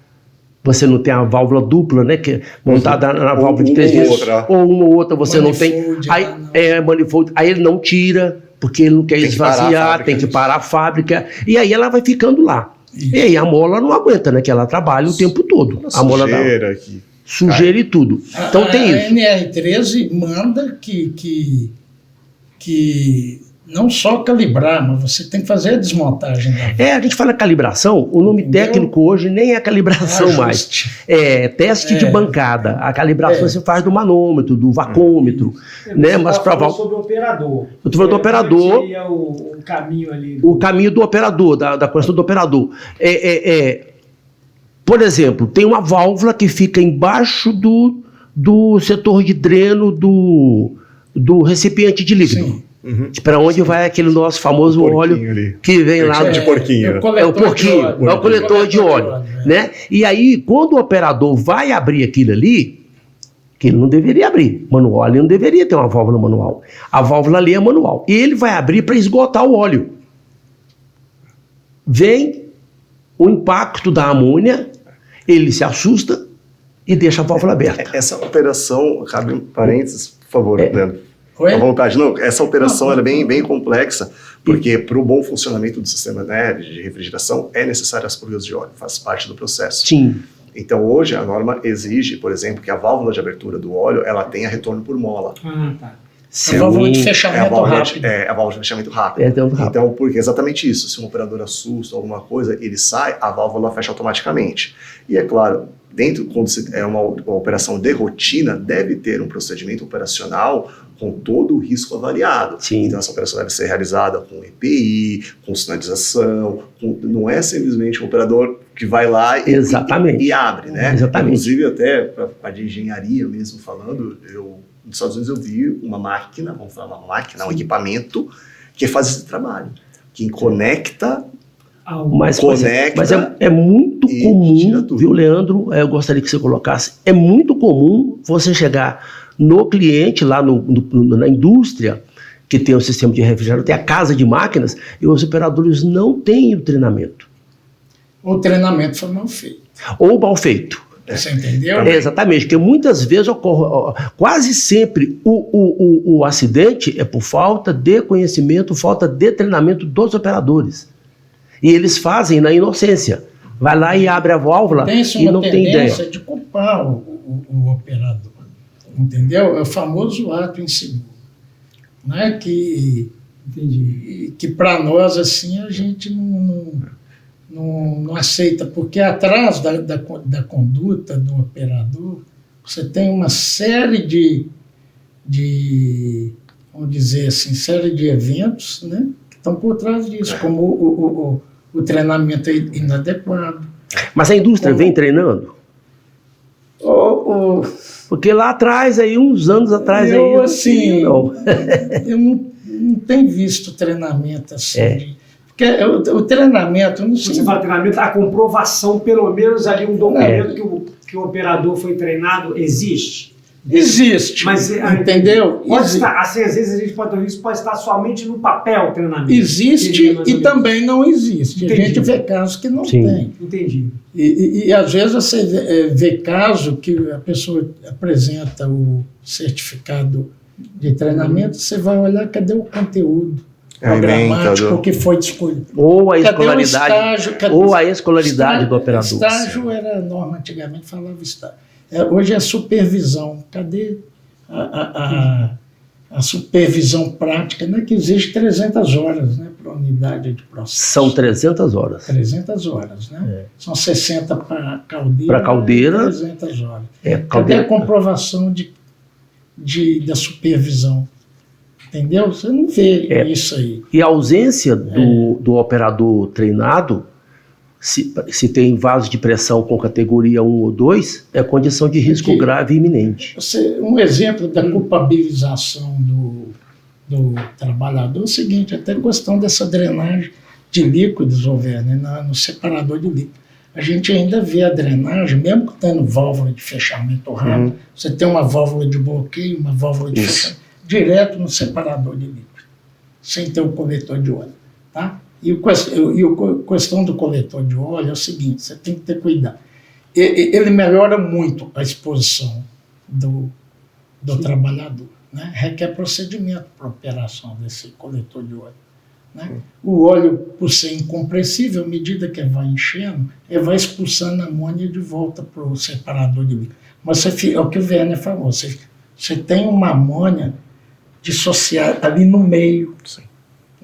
Você não tem a válvula dupla, né? Que é montada na válvula de 3 vezes. Ou uma ou outra você manifold, não tem. Aí, manifold, aí ele não tira, porque ele não quer esvaziar, tem que parar a fábrica. E aí ela vai ficando lá. Isso. E aí a mola não aguenta, né? Que ela trabalha o tempo todo. A mola sujeira e tudo. Então tem isso. A NR13 manda que não só calibrar, mas você tem que fazer a desmontagem da válvula. A gente fala calibração, o nome Entendeu? técnico hoje nem é calibração mais. É teste de bancada. A calibração você faz do manômetro, do vacômetro, né? Mas para sobre o operador. Eu estou falando do operador. Seria o caminho ali. O caminho do operador, da conexão do operador. Por exemplo, tem uma válvula que fica embaixo do setor de dreno do recipiente de líquido. Sim. Para onde vai aquele nosso famoso óleo ali. que vem lá de porquinho. É o porquinho, é o coletor de óleo, né? E aí, quando o operador vai abrir aquilo ali, que ele não deveria abrir, manual, ele não deveria ter uma válvula manual. A válvula ali é manual. E ele vai abrir para esgotar o óleo. Vem o impacto da amônia, ele se assusta e deixa a válvula aberta. Essa operação, cabe um parênteses, por favor, Leandro. Oi? À vontade. Não, essa operação ela é bem complexa, porque para o bom funcionamento do sistema, né, de refrigeração é necessário as purgas de óleo, faz parte do processo. Sim. Então hoje a norma exige, por exemplo, que a válvula de abertura do óleo ela tenha retorno por mola. Tá. A válvula de fechamento rápido. A válvula de fechamento rápido. Então, porque exatamente isso. Se um operador assusta alguma coisa, ele sai, a válvula fecha automaticamente. E é claro, quando é uma operação de rotina, deve ter um procedimento operacional com todo o risco avaliado. Sim. Então essa operação deve ser realizada com EPI, com sinalização, não é simplesmente um operador que vai lá e abre, né? Exatamente. Inclusive até para de engenharia mesmo falando, nos Estados Unidos eu vi uma máquina, vamos falar uma máquina, um equipamento que faz esse trabalho, que conecta... Mas é muito comum, viu, Leandro? Eu gostaria que você colocasse. É muito comum você chegar no cliente, lá na indústria, que tem o sistema de refrigeração, tem a casa de máquinas, e os operadores não têm o treinamento. O treinamento foi mal feito. Ou mal feito. Você entendeu? Exatamente, porque muitas vezes ocorre, quase sempre o acidente é por falta de conhecimento, falta de treinamento dos operadores. E eles fazem na inocência. Vai lá e abre a válvula e não tem ideia. Tem de culpar o operador. Entendeu? É o famoso ato inseguro. Né? Que para nós, assim, a gente não aceita, porque atrás da conduta do operador, você tem uma série de vamos dizer assim, série de eventos, né, que estão por trás disso, como o treinamento inadequado. Mas a indústria vem treinando? Porque lá atrás, aí, uns anos atrás... Eu não tenho visto treinamento assim. Porque o treinamento... Não sei. Você fala treinamento, a comprovação, pelo menos ali um documento que o operador foi treinado, existe? Existe, mas, entendeu? Pode estar, assim, às vezes a gente pode ter isso, pode estar somente no papel o treinamento. Existe e também não existe. Entendi. A gente vê casos que não tem. Entendi. E às vezes você vê caso que a pessoa apresenta o certificado de treinamento, você vai olhar, cadê o conteúdo programático que foi escolhido? Ou a escolaridade do operador. Estágio era norma, antigamente falava estágio. Hoje é supervisão. Cadê a supervisão prática, né, que exige 300 horas, né, para a unidade de processo? São 300 horas. 300 horas, né? São 60 para caldeira. Para caldeira. 300 horas. Cadê a comprovação da supervisão? Entendeu? Você não vê isso aí. E a ausência do operador treinado, se tem vaso de pressão com categoria 1 ou 2, é condição de risco grave e iminente. Um exemplo da culpabilização do trabalhador é o seguinte, até a questão dessa drenagem de líquidos, né, no separador de líquidos. A gente ainda vê a drenagem, mesmo tendo válvula de fechamento rápido, você tem uma válvula de bloqueio, uma válvula de fechamento, direto no separador de líquido, sem ter o coletor de óleo, tá? E a questão do coletor de óleo é o seguinte, você tem que ter cuidado. Ele melhora muito a exposição do trabalhador, né? Requer procedimento para a operação desse coletor de óleo, né? O óleo, por ser incompressível, à medida que vai enchendo, ele vai expulsando a amônia de volta para o separador de líquido. Mas é o que o Werner falou, você tem uma amônia dissociada ali no meio. Sim.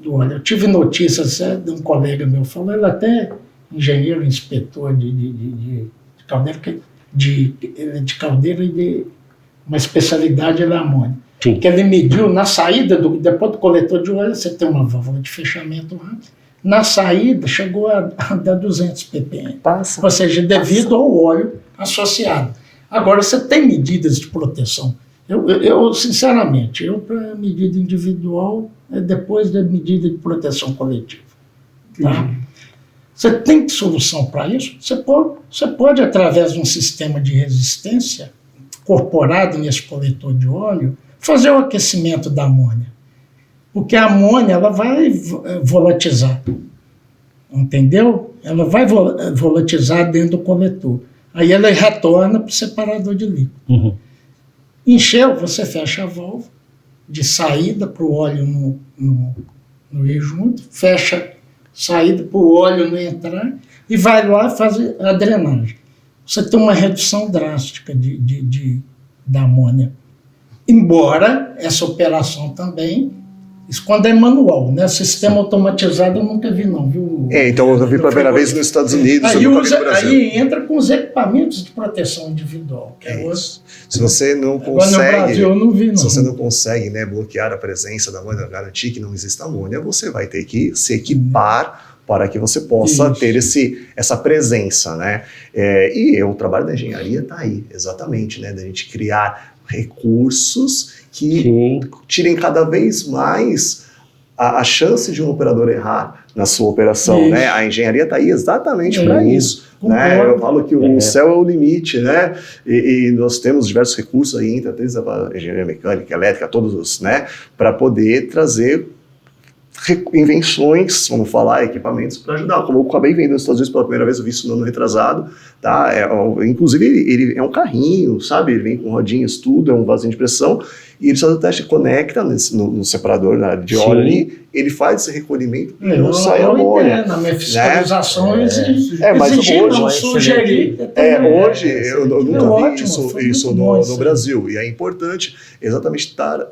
do óleo. Eu tive notícias de um colega meu, falou, ele até engenheiro, inspetor de caldeira, de caldeira e de uma especialidade da amônia. Sim. Que ele mediu na saída, depois do coletor de óleo, você tem uma válvula de fechamento rápido. Na saída, chegou a dar 200 ppm. Passa. Ou seja, devido ao óleo associado. Agora, você tem medidas de proteção. Eu sinceramente, para medida individual, é depois da medida de proteção coletiva. Tá? Você tem solução para isso? Você pode, através de um sistema de resistência incorporado nesse coletor de óleo, fazer o aquecimento da amônia. Porque a amônia ela vai volatilizar. Entendeu? Ela vai volatilizar dentro do coletor. Aí ela retorna para o separador de líquido. Uhum. Encheu, você fecha a válvula de saída para o óleo no ir junto, fecha saída para o óleo não entrar e vai lá fazer a drenagem. Você tem uma redução drástica da amônia. Embora essa operação também, isso quando é manual, né? Sistema automatizado eu nunca vi não, viu? Então eu vi pela primeira vez nos Estados Unidos, eu nunca vi no Brasil. Aí entra com os equipamentos de proteção individual. Que é isso. Se você não agora consegue, no Brasil eu não vi, não. Se você não consegue, né, bloquear a presença da amônia, garantir que não exista amônia, você vai ter que se equipar para que você possa ter essa presença, né? E o trabalho da engenharia está aí, exatamente, né? Da gente criar recursos que tirem cada vez mais a chance de um operador errar na sua operação, né? A engenharia está aí exatamente para isso. Né? Eu falo que o céu é o limite, né? E nós temos diversos recursos aí, entre a engenharia mecânica, elétrica, todos os, né? Para poder trazer invenções, vamos falar, equipamentos para ajudar. Como eu acabei vendo nos Estados Unidos pela primeira vez, eu vi isso no ano retrasado, tá? Inclusive ele é um carrinho, sabe? Ele vem com rodinhas, tudo, é um vasinho de pressão, e ele faz o teste, conecta no separador de óleo ali, ele faz esse recolhimento e não sai amônia. Na minha fiscalização mas hoje, hoje eu nunca vi isso no Brasil, e é importante exatamente estar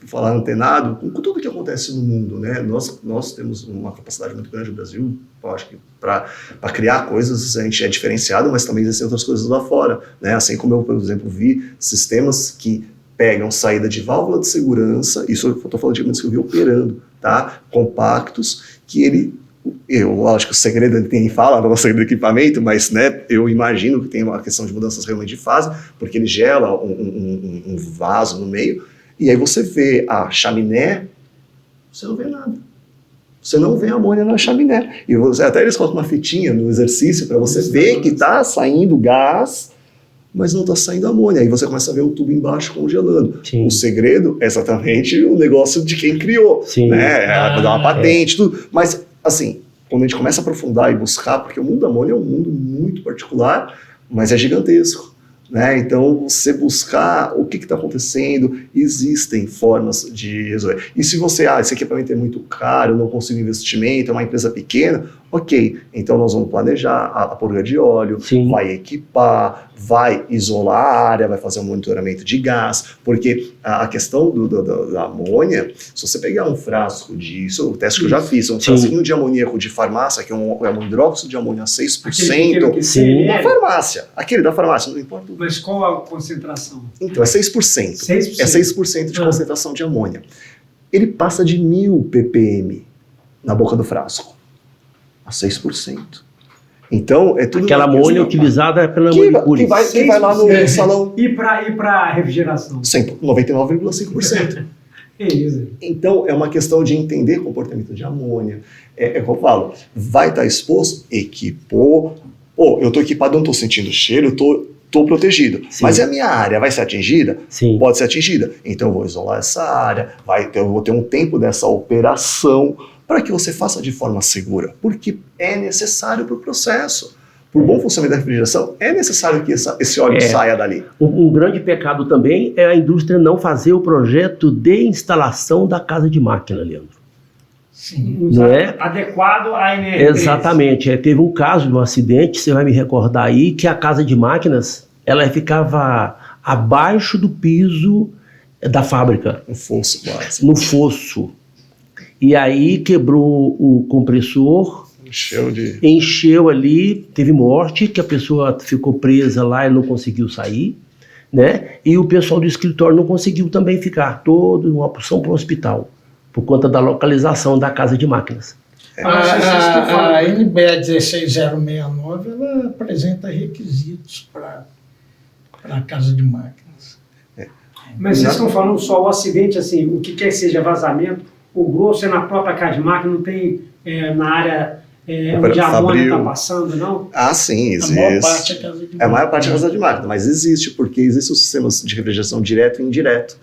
falar antenado com tudo que acontece no mundo, né? Nós temos uma capacidade muito grande no Brasil, eu acho que para criar coisas a gente é diferenciado, mas também existem outras coisas lá fora, né? Assim como eu, por exemplo, vi sistemas que pegam saída de válvula de segurança, isso eu estou falando de equipamentos que eu vi operando, tá? Compactos, que eu acho que o segredo ninguém fala, não é o segredo do equipamento, mas, né, eu imagino que tem uma questão de mudanças realmente de fase, porque ele gela um vaso no meio, e aí você vê a chaminé, você não vê nada. Você não vê amônia na chaminé. E até eles colocam uma fitinha no exercício para você ver que está saindo gás, mas não está saindo amônia. Aí você começa a ver o tubo embaixo congelando. Sim. O segredo é exatamente o negócio de quem criou. Sim. Né? Dar uma patente, tudo. Mas, assim, quando a gente começa a aprofundar e buscar, porque o mundo da amônia é um mundo muito particular, mas é gigantesco. Né? Então, você buscar o que está acontecendo, existem formas de resolver. E se você, esse equipamento é muito caro, não consigo investimento, é uma empresa pequena, ok, então nós vamos planejar a purga de óleo, sim, vai equipar, vai isolar a área, vai fazer um monitoramento de gás, porque a questão da amônia, se você pegar um frasco disso, o teste que eu já fiz, um frasquinho de amoníaco de farmácia, que é um hidróxido de amônia 6%, da farmácia, aquele da farmácia, não importa. Mas qual a concentração? Então, é 6%. 6%. É 6% de concentração de amônia. Ele passa de 1000 ppm na boca do frasco. A 6%. Então, é tudo... Aquela amônia utilizada pela manicure. Que vai lá no salão. E para refrigeração? 99,5%. É isso. Então, é uma questão de entender o comportamento de amônia. É como eu falo, vai estar exposto, equipou. Eu estou equipado, não estou sentindo cheiro, estou protegido. Sim. Mas a minha área vai ser atingida? Sim. Pode ser atingida. Então, eu vou isolar essa área, eu vou ter um tempo dessa operação para que você faça de forma segura, porque é necessário para o processo. Por bom funcionamento da refrigeração, é necessário que esse óleo saia dali. Um grande pecado também é a indústria não fazer o projeto de instalação da casa de máquina, Leandro. Sim, não é? Adequado à energia. Exatamente. Teve um caso de um acidente, você vai me recordar aí, que a casa de máquinas ela ficava abaixo do piso da fábrica. No fosso, quase. No fosso. E aí quebrou o compressor, encheu ali, teve morte, que a pessoa ficou presa lá e não conseguiu sair, né? E o pessoal do escritório não conseguiu também ficar, toda uma porção para o hospital, por conta da localização da casa de máquinas. A NBE 16069, ela apresenta requisitos para a casa de máquinas. Mas vocês estão falando só o acidente, assim, o que quer que seja vazamento, o grosso é na própria casa de máquina, não tem na área onde a amônia está passando, não? Ah, sim, existe. A maior parte é casa de máquina. A maior parte é casa de máquina, mas existe, porque existem os sistemas de refrigeração direto e indireto.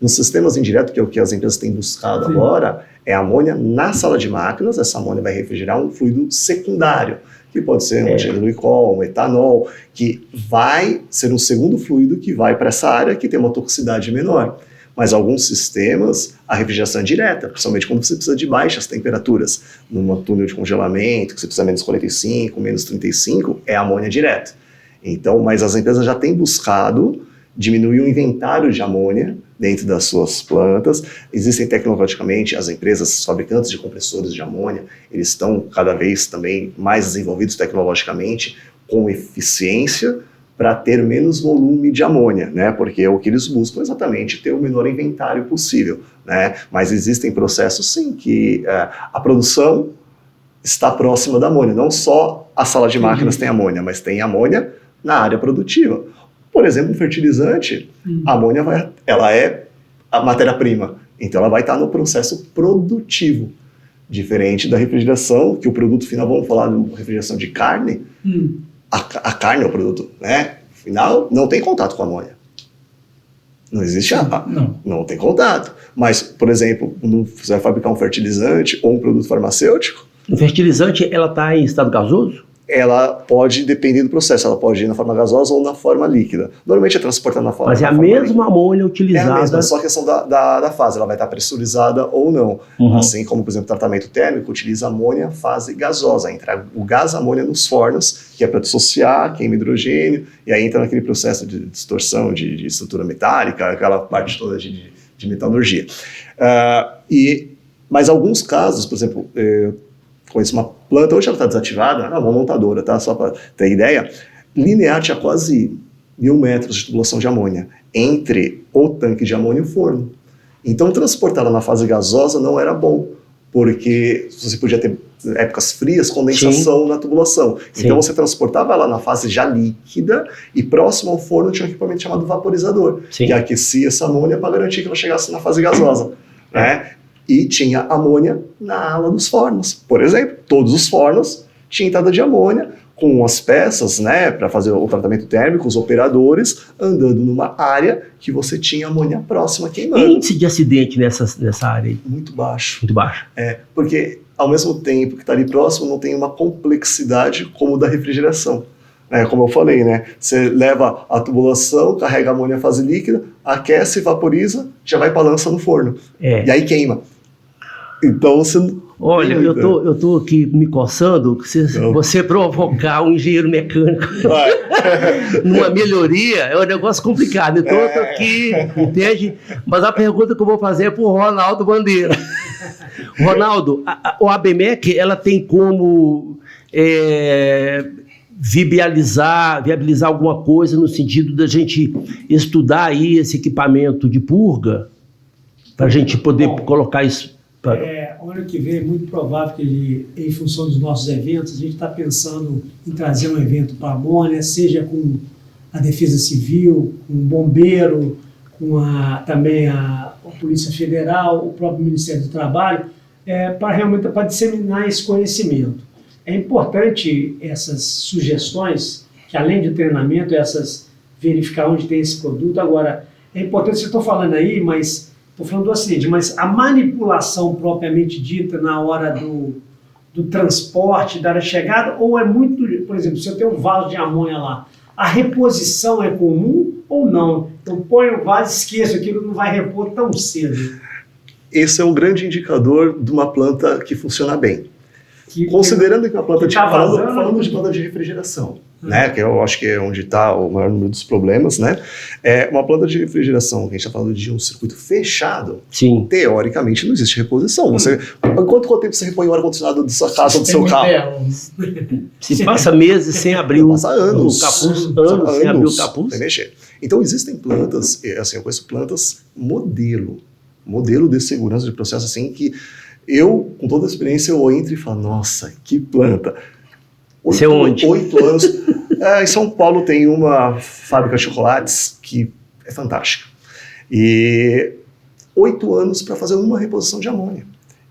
Nos sistemas indiretos, que é o que as empresas têm buscado agora, é a amônia na sala de máquinas. Essa amônia vai refrigerar um fluido secundário, que pode ser um glicol, um etanol, que vai ser um segundo fluido que vai para essa área que tem uma toxicidade menor. Mas alguns sistemas, a refrigeração é direta, principalmente quando você precisa de baixas temperaturas. Numa túnel de congelamento, que você precisa menos 45, menos 35, é amônia direta. Então, mas as empresas já têm buscado diminuir o inventário de amônia dentro das suas plantas. Existem tecnologicamente, as empresas, os fabricantes de compressores de amônia, eles estão cada vez também mais desenvolvidos tecnologicamente, com eficiência, para ter menos volume de amônia, né? Porque o que eles buscam é exatamente ter o menor inventário possível, né? Mas existem processos, sim, que a produção está próxima da amônia. Não só a sala de máquinas tem amônia, mas tem amônia na área produtiva. Por exemplo, um fertilizante, a amônia ela é a matéria-prima, então ela vai estar no processo produtivo, diferente da refrigeração, que o produto final, vamos falar de refrigeração de carne, a carne é o produto, né? Final, não tem contato com a amônia. Não existe não tem contato. Mas, por exemplo, quando você vai fabricar um fertilizante ou um produto farmacêutico... O fertilizante, ela está em estado gasoso? Ela pode, depender do processo, ela pode ir na forma gasosa ou na forma líquida. Normalmente é transportada na forma líquida. Mas é a mesma amônia utilizada? É a mesma, só questão da fase, ela vai estar pressurizada ou não. Assim como, por exemplo, o tratamento térmico utiliza amônia fase gasosa, entra o gás amônia nos fornos, que é para dissociar, queima hidrogênio, e aí entra naquele processo de distorção de estrutura metálica, aquela parte toda de metalurgia. Mas alguns casos, por exemplo... conheço uma planta, hoje ela está desativada, uma montadora, tá? Só para ter ideia, linear tinha quase 1.000 metros de tubulação de amônia entre o tanque de amônia e o forno. Então, transportá-la na fase gasosa não era bom, porque você podia ter épocas frias, condensação na tubulação. Então, você transportava ela na fase já líquida e próximo ao forno tinha um equipamento chamado vaporizador, que aquecia essa amônia para garantir que ela chegasse na fase gasosa, né? E tinha amônia na ala dos fornos. Por exemplo, todos os fornos tinham entrada de amônia, com as peças, né, para fazer o tratamento térmico, os operadores andando numa área que você tinha amônia próxima queimando. Índice de acidente nessa área aí? Muito baixo. Muito baixo. Porque ao mesmo tempo que está ali próximo, não tem uma complexidade como o da refrigeração. Como eu falei, né? Você leva a tubulação, carrega a amônia à fase líquida, aquece, vaporiza, já vai para a lança no forno. E aí queima. Então você... Olha, eu tô aqui me coçando, você provocar um engenheiro mecânico numa melhoria é um negócio complicado. Então eu tô aqui, entende? Mas a pergunta que eu vou fazer é para o Ronaldo Bandeira. Ronaldo, o ABMEC, ela tem como... viabilizar alguma coisa no sentido da gente estudar aí esse equipamento de purga, para a gente poder colocar isso... Ano que vem é muito provável que em função dos nossos eventos, a gente está pensando em trazer um evento para a amônia, seja com a Defesa Civil, com o Bombeiro, com também a Polícia Federal, o próprio Ministério do Trabalho, para disseminar esse conhecimento. É importante essas sugestões, que além de treinamento, verificar onde tem esse produto. Agora, é importante, você está falando aí, mas estou falando do acidente, mas a manipulação propriamente dita na hora do transporte, da chegada, ou é muito, por exemplo, se eu tenho um vaso de amônia lá, a reposição é comum ou não? Eu ponho o vaso, esqueço, aquilo não vai repor tão cedo. Esse é um grande indicador de uma planta que funciona bem. Considerando que a planta falando de planta de refrigeração, né, que eu acho que é onde está o maior número dos problemas, né, uma planta de refrigeração, que a gente está falando de um circuito fechado, Sim. teoricamente não existe reposição. Quanto tempo você repõe o ar-condicionado da sua casa ou do seu carro? Se passa meses sem abrir Passa anos. o capuz, anos sem abrir o capuz. Sem mexer. Então existem plantas, assim, eu conheço plantas modelo de segurança de processo, assim, que eu, com toda a experiência, eu entro e falo, nossa, que planta. Você onde? 8 anos. Em São Paulo tem uma fábrica de chocolates que é fantástica. E 8 anos para fazer uma reposição de amônia.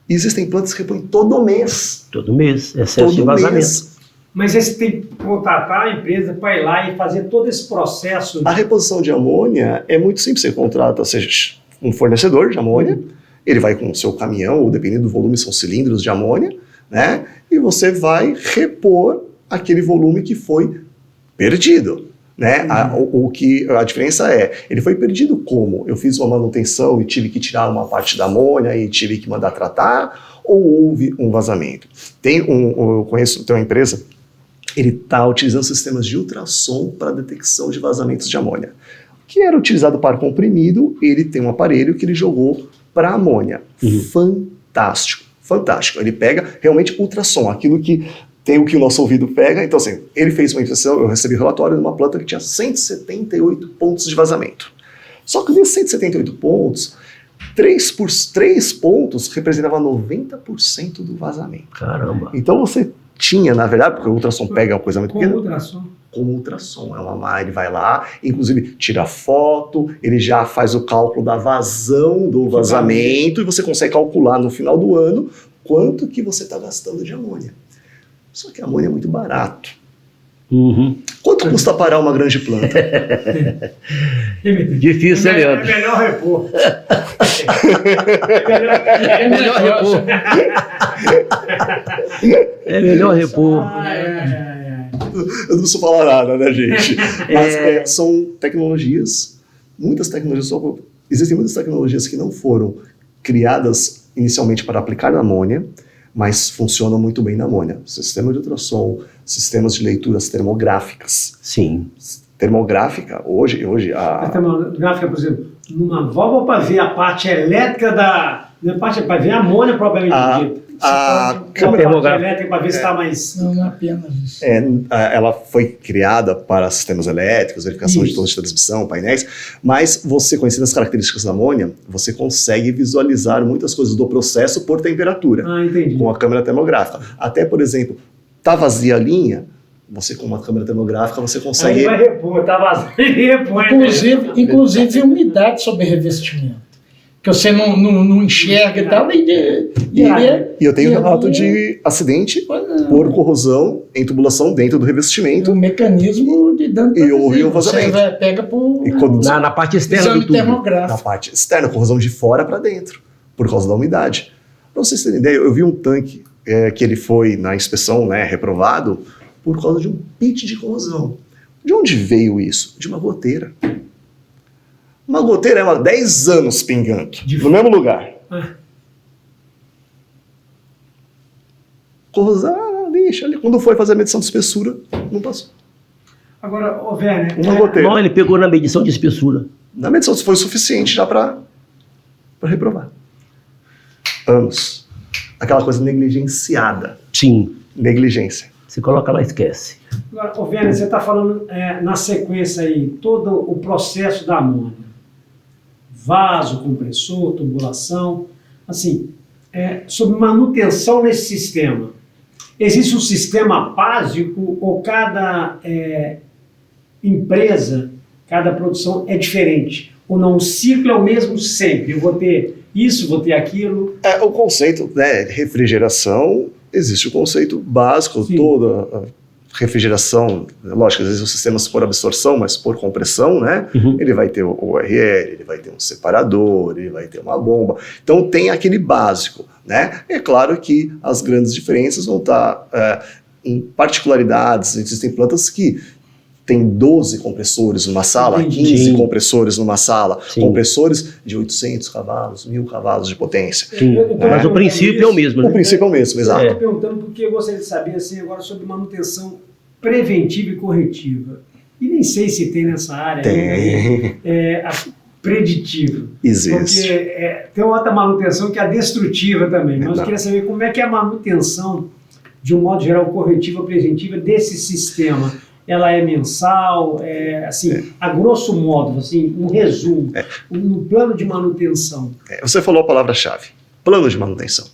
E existem plantas que repõem todo mês. Todo mês, excesso de vazamento. Mês. Mas aí você tem que contratar a empresa para ir lá e fazer todo esse processo. A reposição de amônia é muito simples. Você contrata, seja um fornecedor de amônia, ele vai com o seu caminhão, ou dependendo do volume, são cilindros de amônia, né? E você vai repor aquele volume que foi perdido, né? A diferença é, ele foi perdido como? Eu fiz uma manutenção e tive que tirar uma parte da amônia e tive que mandar tratar, ou houve um vazamento? Eu conheço, tem uma empresa, ele está utilizando sistemas de ultrassom para detecção de vazamentos de amônia. Que era utilizado para comprimido, ele tem um aparelho que ele jogou para amônia. Fantástico, fantástico. Ele pega realmente ultrassom, aquilo que tem o que o nosso ouvido pega. Então, assim, ele fez uma inspeção, eu recebi relatório de uma planta que tinha 178 pontos de vazamento. Só que desses 178 pontos, 3 pontos representavam 90% do vazamento. Caramba. Então você tinha, na verdade, porque o ultrassom pega uma coisa muito pequena. Ultrassom? Como ultrassom. Ele vai lá, inclusive tira foto, ele já faz o cálculo da vazão do vazamento e você consegue calcular no final do ano quanto que você está gastando de amônia. Só que a amônia é muito barato. Quanto custa parar uma grande planta? Difícil, né, Leandro? É melhor repor. É melhor repor. É melhor repor. Eu não preciso falar nada, né, gente? Mas são tecnologias, existem muitas tecnologias que não foram criadas inicialmente para aplicar na amônia, mas funcionam muito bem na amônia. Sistema de ultrassom, sistemas de leituras termográficas. Sim. Termográfica, hoje A termográfica, por exemplo, numa válvula para ver a parte elétrica para ver a amônia propriamente dita. A câmera elétrica para ver se está mais... Não apenas isso. Ela foi criada para sistemas elétricos, verificação de torres de transmissão, painéis, mas você, conhecendo as características da amônia, você consegue visualizar muitas coisas do processo por temperatura, entendi. Com a câmera termográfica. Até, por exemplo, tá vazia a linha, você com uma câmera termográfica, você consegue... Aí vai repor, tá vazio, repor. Inclusive umidade sobre revestimento. Que você não enxerga e tal. E eu tenho relato de acidente por corrosão em tubulação dentro do revestimento. O mecanismo de dano e houve um vazamento. Você pega por na parte externa do tubo. Na parte externa, corrosão de fora para dentro, por causa da umidade. Para vocês terem ideia, eu vi um tanque que ele foi na inspeção, né, reprovado por causa de um pit de corrosão. De onde veio isso? De uma goteira. Uma goteira é 10 anos pingando, no mesmo lugar. Corrosão, deixa ali. Quando foi fazer a medição de espessura, não passou. Agora, Werner... Uma goteira. Não, ele pegou na medição de espessura. Na medição foi suficiente já para reprovar. Anos. Aquela coisa negligenciada. Sim. Negligência. Você coloca lá e esquece. Agora, Werner, você está falando na sequência aí, todo o processo da amônia. Vaso, compressor, tubulação, assim, sobre manutenção nesse sistema. Existe um sistema básico ou cada empresa, cada produção é diferente? Ou não, o ciclo é o mesmo sempre? Eu vou ter isso, vou ter aquilo? O conceito, né, refrigeração, existe o conceito básico, sim. Toda a refrigeração, lógico, às vezes os sistemas por absorção, mas por compressão, né? Ele vai ter o ORL, ele vai ter um separador, ele vai ter uma bomba. Então tem aquele básico, né? É claro que as grandes diferenças vão estar em particularidades. Existem plantas que tem 12 compressores numa sala, 15 sim. compressores numa sala, sim. compressores de 800 cavalos, 1000 cavalos de potência. Mas o princípio é o mesmo, né? O princípio é o mesmo, exato. Eu estou perguntando porque eu gostaria de saber assim, agora sobre manutenção preventiva e corretiva. E nem sei se tem nessa área. Tem. A preditiva. Existe. Porque tem outra manutenção que é a destrutiva também. Mas eu Não. queria saber como é que é a manutenção, de um modo geral, corretiva, preventiva desse sistema. Ela é mensal, assim, a grosso modo, assim, um resumo, um plano de manutenção. Você falou a palavra-chave, plano de manutenção.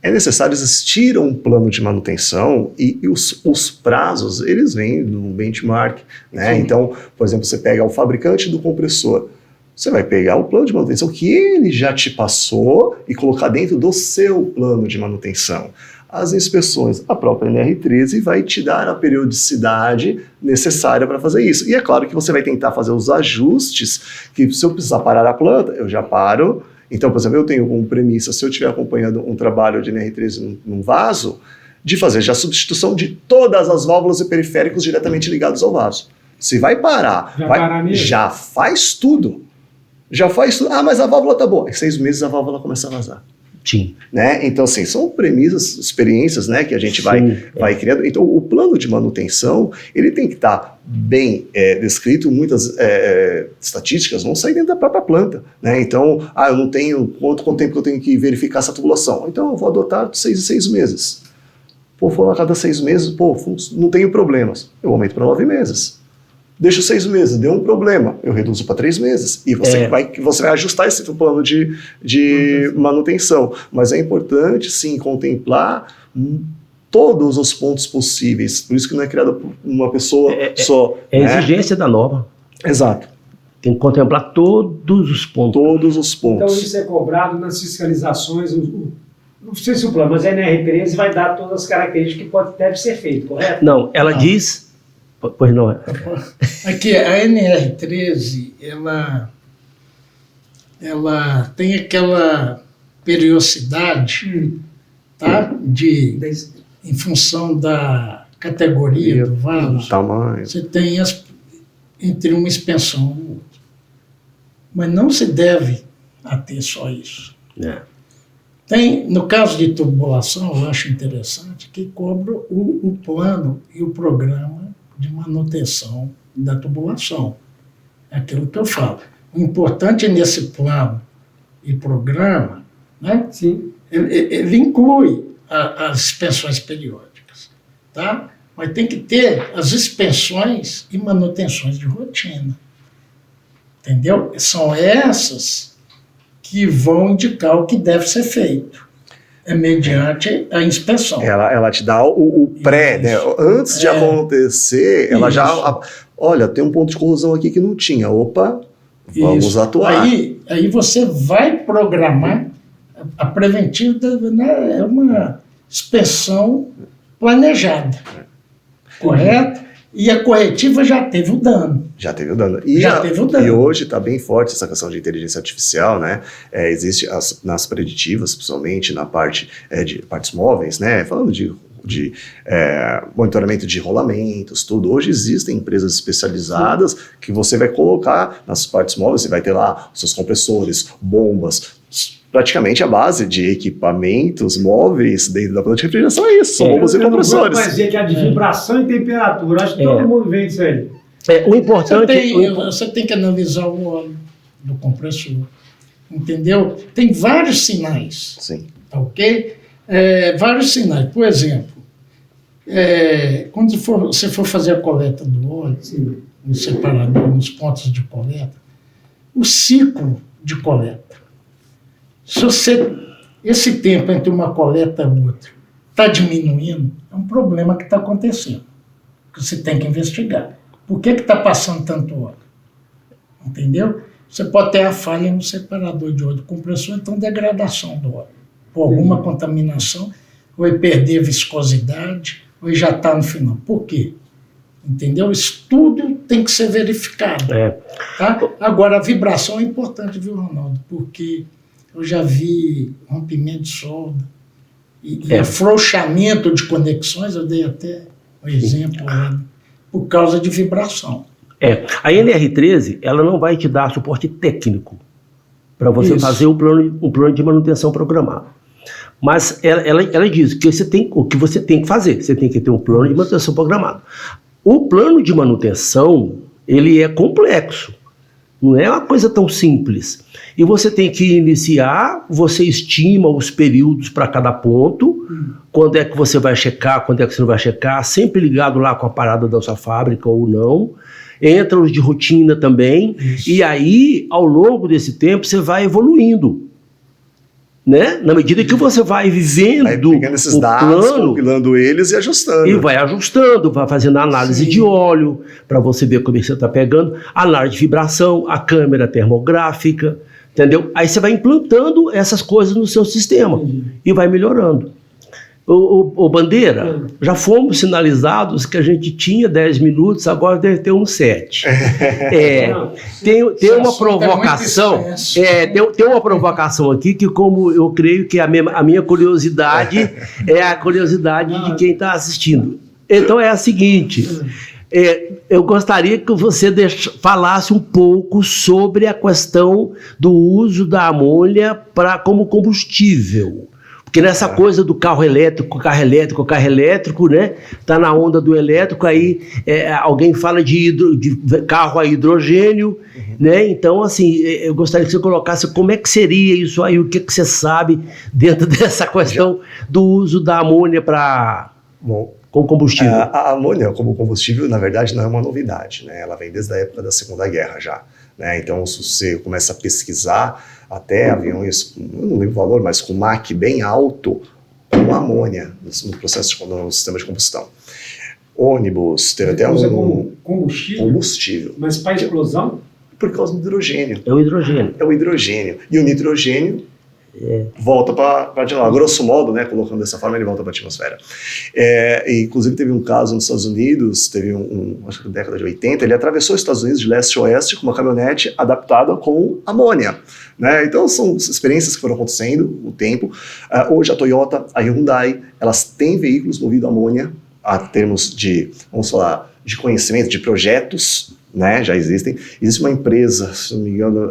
É necessário existir um plano de manutenção e os prazos, eles vêm do benchmark, né? Então, por exemplo, você pega o fabricante do compressor, você vai pegar o plano de manutenção que ele já te passou e colocar dentro do seu plano de manutenção. As inspeções, a própria NR13 vai te dar a periodicidade necessária para fazer isso. E é claro que você vai tentar fazer os ajustes, que se eu precisar parar a planta, eu já paro. Então, por exemplo, eu tenho como premissa, se eu estiver acompanhando um trabalho de NR13 num vaso, de fazer já a substituição de todas as válvulas e periféricos diretamente ligados ao vaso. Se vai parar, já faz tudo. Já faz tudo. Ah, mas a válvula tá boa. Em 6 meses a válvula começa a vazar. Sim. Né? Então, assim, são premissas, experiências, né, que a gente vai criando. Então, o plano de manutenção, ele tem que estar bem descrito. Muitas estatísticas vão sair dentro da própria planta, né? Então, eu não tenho quanto tempo que eu tenho que verificar essa tubulação. Então, eu vou adotar de 6 em 6 meses. Pô, for a cada 6 meses, não tenho problemas. Eu aumento para 9 meses. Deixo 6 meses, deu um problema, eu reduzo para 3 meses. E você vai ajustar esse plano de manutenção. Mas é importante, sim, contemplar todos os pontos possíveis. Por isso que não é criada por uma pessoa só. É a exigência da norma. Exato. Tem que contemplar todos os pontos. Todos os pontos. Então isso é cobrado nas fiscalizações. Não sei se o plano, mas a NR13 vai dar todas as características que deve ser feito, correto? Não, ela diz... Pois não. Aqui, a NR13, ela tem aquela periodicidade, tá? Em função da categoria do vaso, tamanho. você tem entre uma expensão e outra. Mas não se deve ater só isso. Tem, no caso de tubulação, eu acho interessante que cobra o plano e o programa de manutenção da tubulação. É aquilo que eu falo. O importante nesse plano e programa, né? Sim. Ele inclui as expensões periódicas, tá? Mas tem que ter as expensões e manutenções de rotina. Entendeu? São essas que vão indicar o que deve ser feito. Mediante a inspeção. Ela te dá o pré, né? Antes de acontecer, ela já... Olha, tem um ponto de corrosão aqui que não tinha. Opa, vamos atuar. Aí você vai programar. A preventiva, né, é uma inspeção planejada. Correto? E a corretiva já teve o dano. E hoje está bem forte essa questão de inteligência artificial, né? Existe nas preditivas, principalmente na parte de partes móveis, né? Falando de monitoramento de rolamentos, tudo. Hoje existem empresas especializadas que você vai colocar nas partes móveis, você vai ter lá os seus compressores, bombas, praticamente a base de equipamentos móveis dentro da planta de refrigeração é isso, são bombas e compressores. Mas é que a de vibração e temperatura, acho que todo mundo vê isso aí. O importante... Você tem que analisar o óleo do compressor, entendeu? Tem vários sinais. Sim. Ok? Vários sinais. Por exemplo, quando você for fazer a coleta do óleo, no separador, nos pontos de coleta, o ciclo de coleta. Esse tempo entre uma coleta e outra está diminuindo, é um problema que está acontecendo, que você tem que investigar. Por que está passando tanto óleo? Entendeu? Você pode ter a falha no separador de óleo do compressor, então degradação do óleo. Por alguma contaminação, ou perder viscosidade, ou já está no final. Por quê? Entendeu? Isso tudo tem que ser verificado. Tá? Agora, a vibração é importante, viu, Ronaldo? Porque eu já vi rompimento de solda e afrouxamento de conexões, eu dei até um exemplo lá, por causa de vibração. A NR13, ela não vai te dar suporte técnico para você fazer um plano de manutenção programado. Mas ela diz que o que você tem que fazer, você tem que ter um plano de manutenção programado. O plano de manutenção, ele é complexo, não é uma coisa tão simples. E você tem que iniciar, você estima os períodos para cada ponto, quando é que você vai checar, quando é que você não vai checar, sempre ligado lá com a parada da sua fábrica ou não. Entra os de rotina também, e aí, ao longo desse tempo, você vai evoluindo. Né? Na medida que você vai vivendo pegando esses dados, compilando eles e ajustando. E vai ajustando, vai fazendo análise de óleo, para você ver como é que você está pegando, análise de vibração, a câmera termográfica, entendeu? Aí você vai implantando essas coisas no seu sistema e vai melhorando. Ô Bandeira, já fomos sinalizados que a gente tinha 10 minutos, agora deve ter uns 7. Tem uma provocação, tem uma provocação aqui que, como eu creio que a minha curiosidade é a curiosidade de quem está assistindo. Então é a seguinte, eu gostaria que você falasse um pouco sobre a questão do uso da amônia como combustível. Porque nessa coisa do carro elétrico, né? Tá na onda do elétrico, aí alguém fala de carro a hidrogênio, né? Então, assim, eu gostaria que você colocasse como é que seria isso aí, o que você sabe dentro dessa questão do uso da amônia como combustível. A amônia como combustível, na verdade, não é uma novidade, né? Ela vem desde a época da Segunda Guerra já. Né? Então, se você começa a pesquisar, até aviões, eu não lembro o valor, mas com Mach bem alto, com amônia no processo no sistema de combustão. Ônibus, teve até combustível. Mas para explosão? Por causa do hidrogênio. É o hidrogênio. É o hidrogênio. E o nitrogênio volta para de lá. Grosso modo, né, colocando dessa forma, ele volta para a atmosfera. Inclusive, teve um caso nos Estados Unidos, acho que na década de 80, ele atravessou os Estados Unidos de leste a oeste com uma caminhonete adaptada com amônia. Né? Então, são experiências que foram acontecendo com o tempo. Hoje, a Toyota, a Hyundai, elas têm veículos movidos a amônia, a termos de, vamos falar, de conhecimento, de projetos, né? Já existem. Existe uma empresa, se não me engano,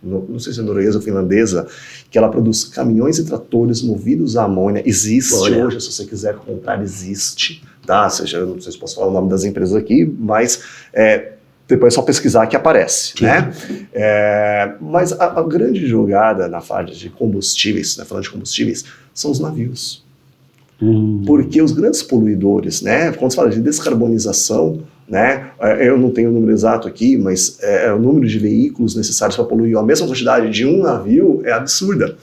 não sei se é norueguesa ou finlandesa, que ela produz caminhões e tratores movidos a amônia. Existe hoje, se você quiser comprar, existe. Tá? Não sei se posso falar o nome das empresas aqui, mas depois é só pesquisar que aparece. Né? Mas a grande jogada na fase de combustíveis, né, falando de combustíveis, são os navios. Porque os grandes poluidores, né, quando se fala de descarbonização, né, eu não tenho o número exato aqui, mas o número de veículos necessários para poluir a mesma quantidade de um navio é absurda.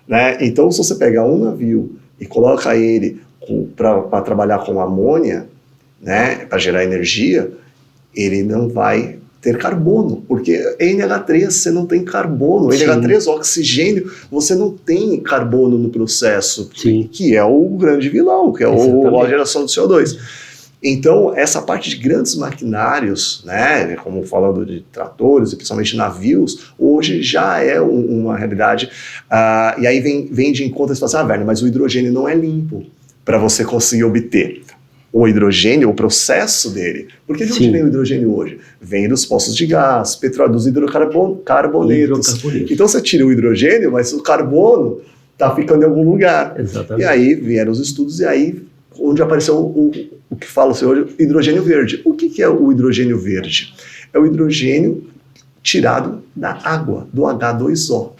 Né? Então, se você pegar um navio e coloca ele para trabalhar com amônia, né, para gerar energia, ele não vai ter carbono, porque NH3 você não tem carbono, Sim. NH3, oxigênio, você não tem carbono no processo, Sim. que é o grande vilão, que é a geração do CO2. Então, essa parte de grandes maquinários, né, como falando de tratores e principalmente navios, hoje já é uma realidade. E aí vem de encontro e você fala assim, Werner, mas o hidrogênio não é limpo para você conseguir obter. O hidrogênio, o processo dele. Porque de onde vem o hidrogênio hoje? Vem dos poços de gás, petróleo, dos hidrocarbonetos. Então você tira o hidrogênio, mas o carbono está ficando em algum lugar. Exatamente. E aí vieram os estudos, e aí onde apareceu o que fala-se hoje, hidrogênio verde. O que é o hidrogênio verde? É o hidrogênio tirado da água, do H2O.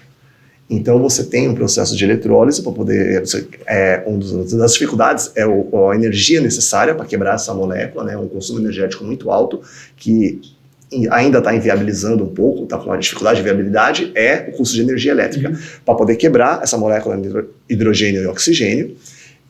Então você tem um processo de eletrólise para poder... uma das dificuldades é a energia necessária para quebrar essa molécula, né, um consumo energético muito alto, que ainda está inviabilizando um pouco, está com uma dificuldade de viabilidade, é o custo de energia elétrica. Para poder quebrar essa molécula de hidrogênio e oxigênio,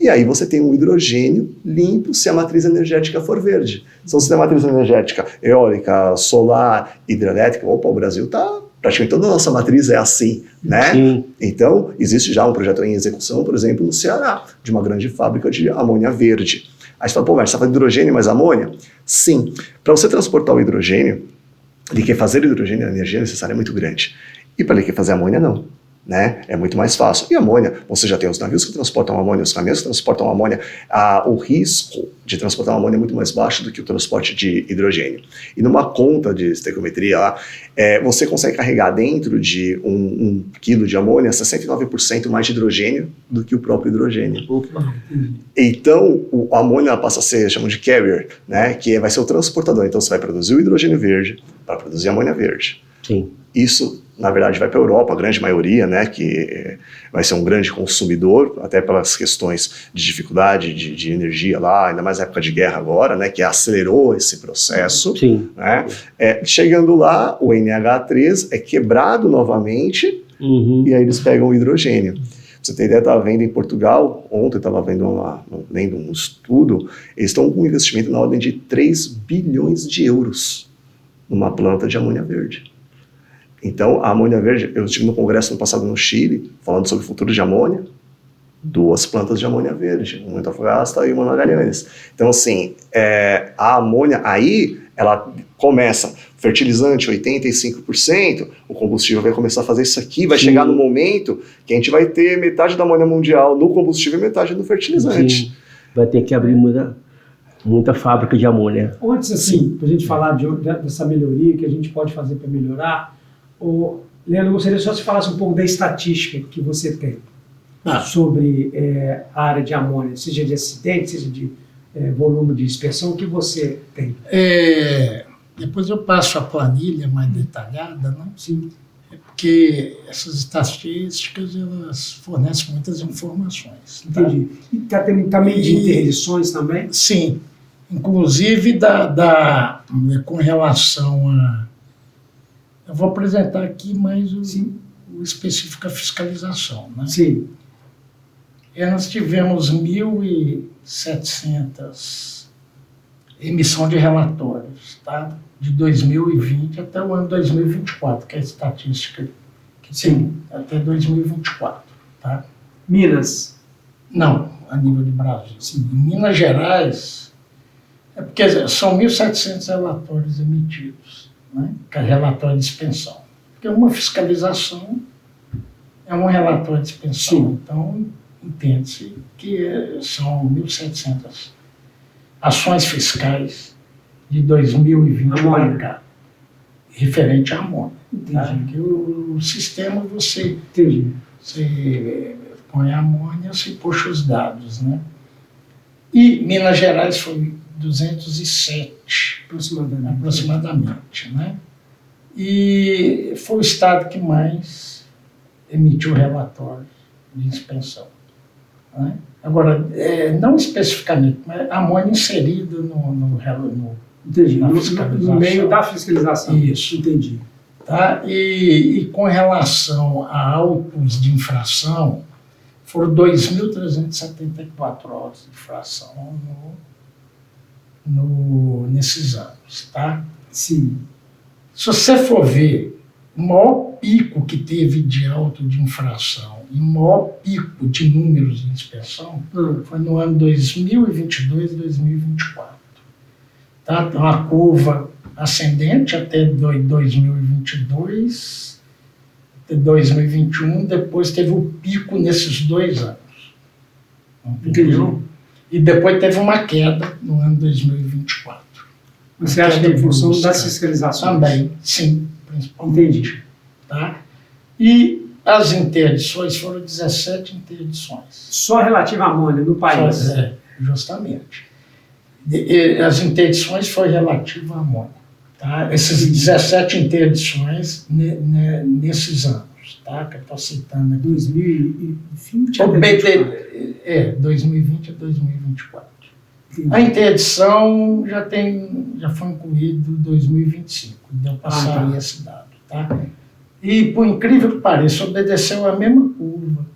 e aí você tem um hidrogênio limpo se a matriz energética for verde. Então, se tem a matriz energética eólica, solar, hidrelétrica, o Brasil está... Praticamente toda a nossa matriz é assim, né? Sim. Então, existe já um projeto em execução, por exemplo, no Ceará, de uma grande fábrica de amônia verde. Aí você fala, você está falando de hidrogênio mais amônia? Sim. Para você transportar o hidrogênio, ele quer fazer hidrogênio, a energia necessária é muito grande. E para ele quer fazer amônia, não. né? É muito mais fácil. E amônia, você já tem os navios que transportam amônia, os caminhões que transportam amônia. O risco de transportar amônia é muito mais baixo do que o transporte de hidrogênio. E numa conta de estequiometria lá, você consegue carregar dentro de um quilo de amônia 69% mais de hidrogênio do que o próprio hidrogênio. Então, a amônia passa a ser, chamam de carrier, né? Que vai ser o transportador. Então, você vai produzir o hidrogênio verde para produzir a amônia verde. Sim. Isso, na verdade, vai para a Europa, a grande maioria, né, que vai ser um grande consumidor, até pelas questões de dificuldade de energia lá, ainda mais na época de guerra agora, né, que acelerou esse processo. Sim. Né? Chegando lá, o NH3 é quebrado novamente, e aí eles pegam o hidrogênio. Pra você ter ideia, eu estava vendo em Portugal, ontem eu estava lendo um estudo, eles estão com um investimento na ordem de 3 bilhões de euros numa planta de amônia verde. Então, a amônia verde, eu estive no congresso no passado no Chile, falando sobre o futuro de amônia, 2 plantas de amônia verde, uma em Antofagasta e uma na Magalhães. Então, assim, a amônia aí, ela começa fertilizante 85%, o combustível vai começar a fazer isso aqui, vai chegar no momento que a gente vai ter metade da amônia mundial no combustível e metade no fertilizante. Sim. Vai ter que abrir muita fábrica de amônia. Antes, assim, para a gente falar dessa melhoria que a gente pode fazer para melhorar, Leandro, eu gostaria só que você falasse um pouco da estatística que você tem sobre a área de amônia, seja de acidente, seja de volume de dispersão, o que você tem? Depois eu passo a planilha mais detalhada, né? Sim. Porque essas estatísticas, elas fornecem muitas informações. Entendi. E está tendo também de interdições também? Sim. Inclusive com relação a... Eu vou apresentar aqui mais o específico da fiscalização. Né? Sim. Nós tivemos 1.700 emissão de relatórios, tá? De 2020 até o ano 2024, que é a estatística que tem até 2024. Tá? Minas? Não, a nível de Brasil. Sim. Em Minas Gerais, porque são 1.700 relatórios emitidos. Né, que é relatório de expensão. Porque uma fiscalização é um relatório de expensão. Sim. Então, entende-se que são 1.700 ações fiscais de 2020 para cá, referente à amônia. Tá? Que o sistema você põe a amônia, você puxa os dados. Né? E Minas Gerais foi 207 aproximadamente, né? E foi o estado que mais emitiu relatórios de inspeção. Né? Agora, não especificamente, mas amônia inserida na fiscalização. No meio da fiscalização. Isso. Entendi. Tá? E com relação a autos de infração, foram 2.374 autos de infração nesses anos, tá? Sim. Se você for ver, o maior pico que teve de auto de infração e o maior pico de números de inspeção foi no ano 2022 e 2024. Tá? Então, a curva ascendente até 2022, até 2021, depois teve o pico nesses 2 anos. Entendeu? E depois teve uma queda no ano 2024. Você acha que é em função das fiscalizações? Também, sim, principalmente. Entendi. Tá? E as interdições foram 17 interdições. Só relativa à amônia no país? Justamente. As interdições foram relativas à amônia. Tá? Essas 17 interdições nesses anos, tá? Que eu estou citando aqui. 2020 a 2020 a 2024. Entendi. A interdição já foi incluído em 2025, deu para sair esse dado. Tá? E, por incrível que pareça, obedeceu a mesma curva.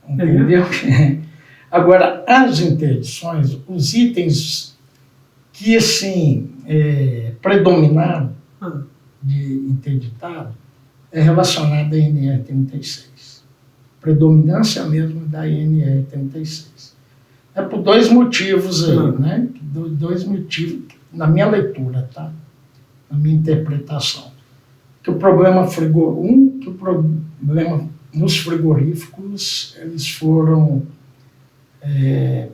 Entendeu? Agora, as interdições, os itens que, assim, predominaram de interditado é relacionado à NR36. Predominância mesmo da NR36. É por 2 motivos aí, né? 2 motivos, na minha leitura, tá? Na minha interpretação. que o problema nos frigoríficos eles foram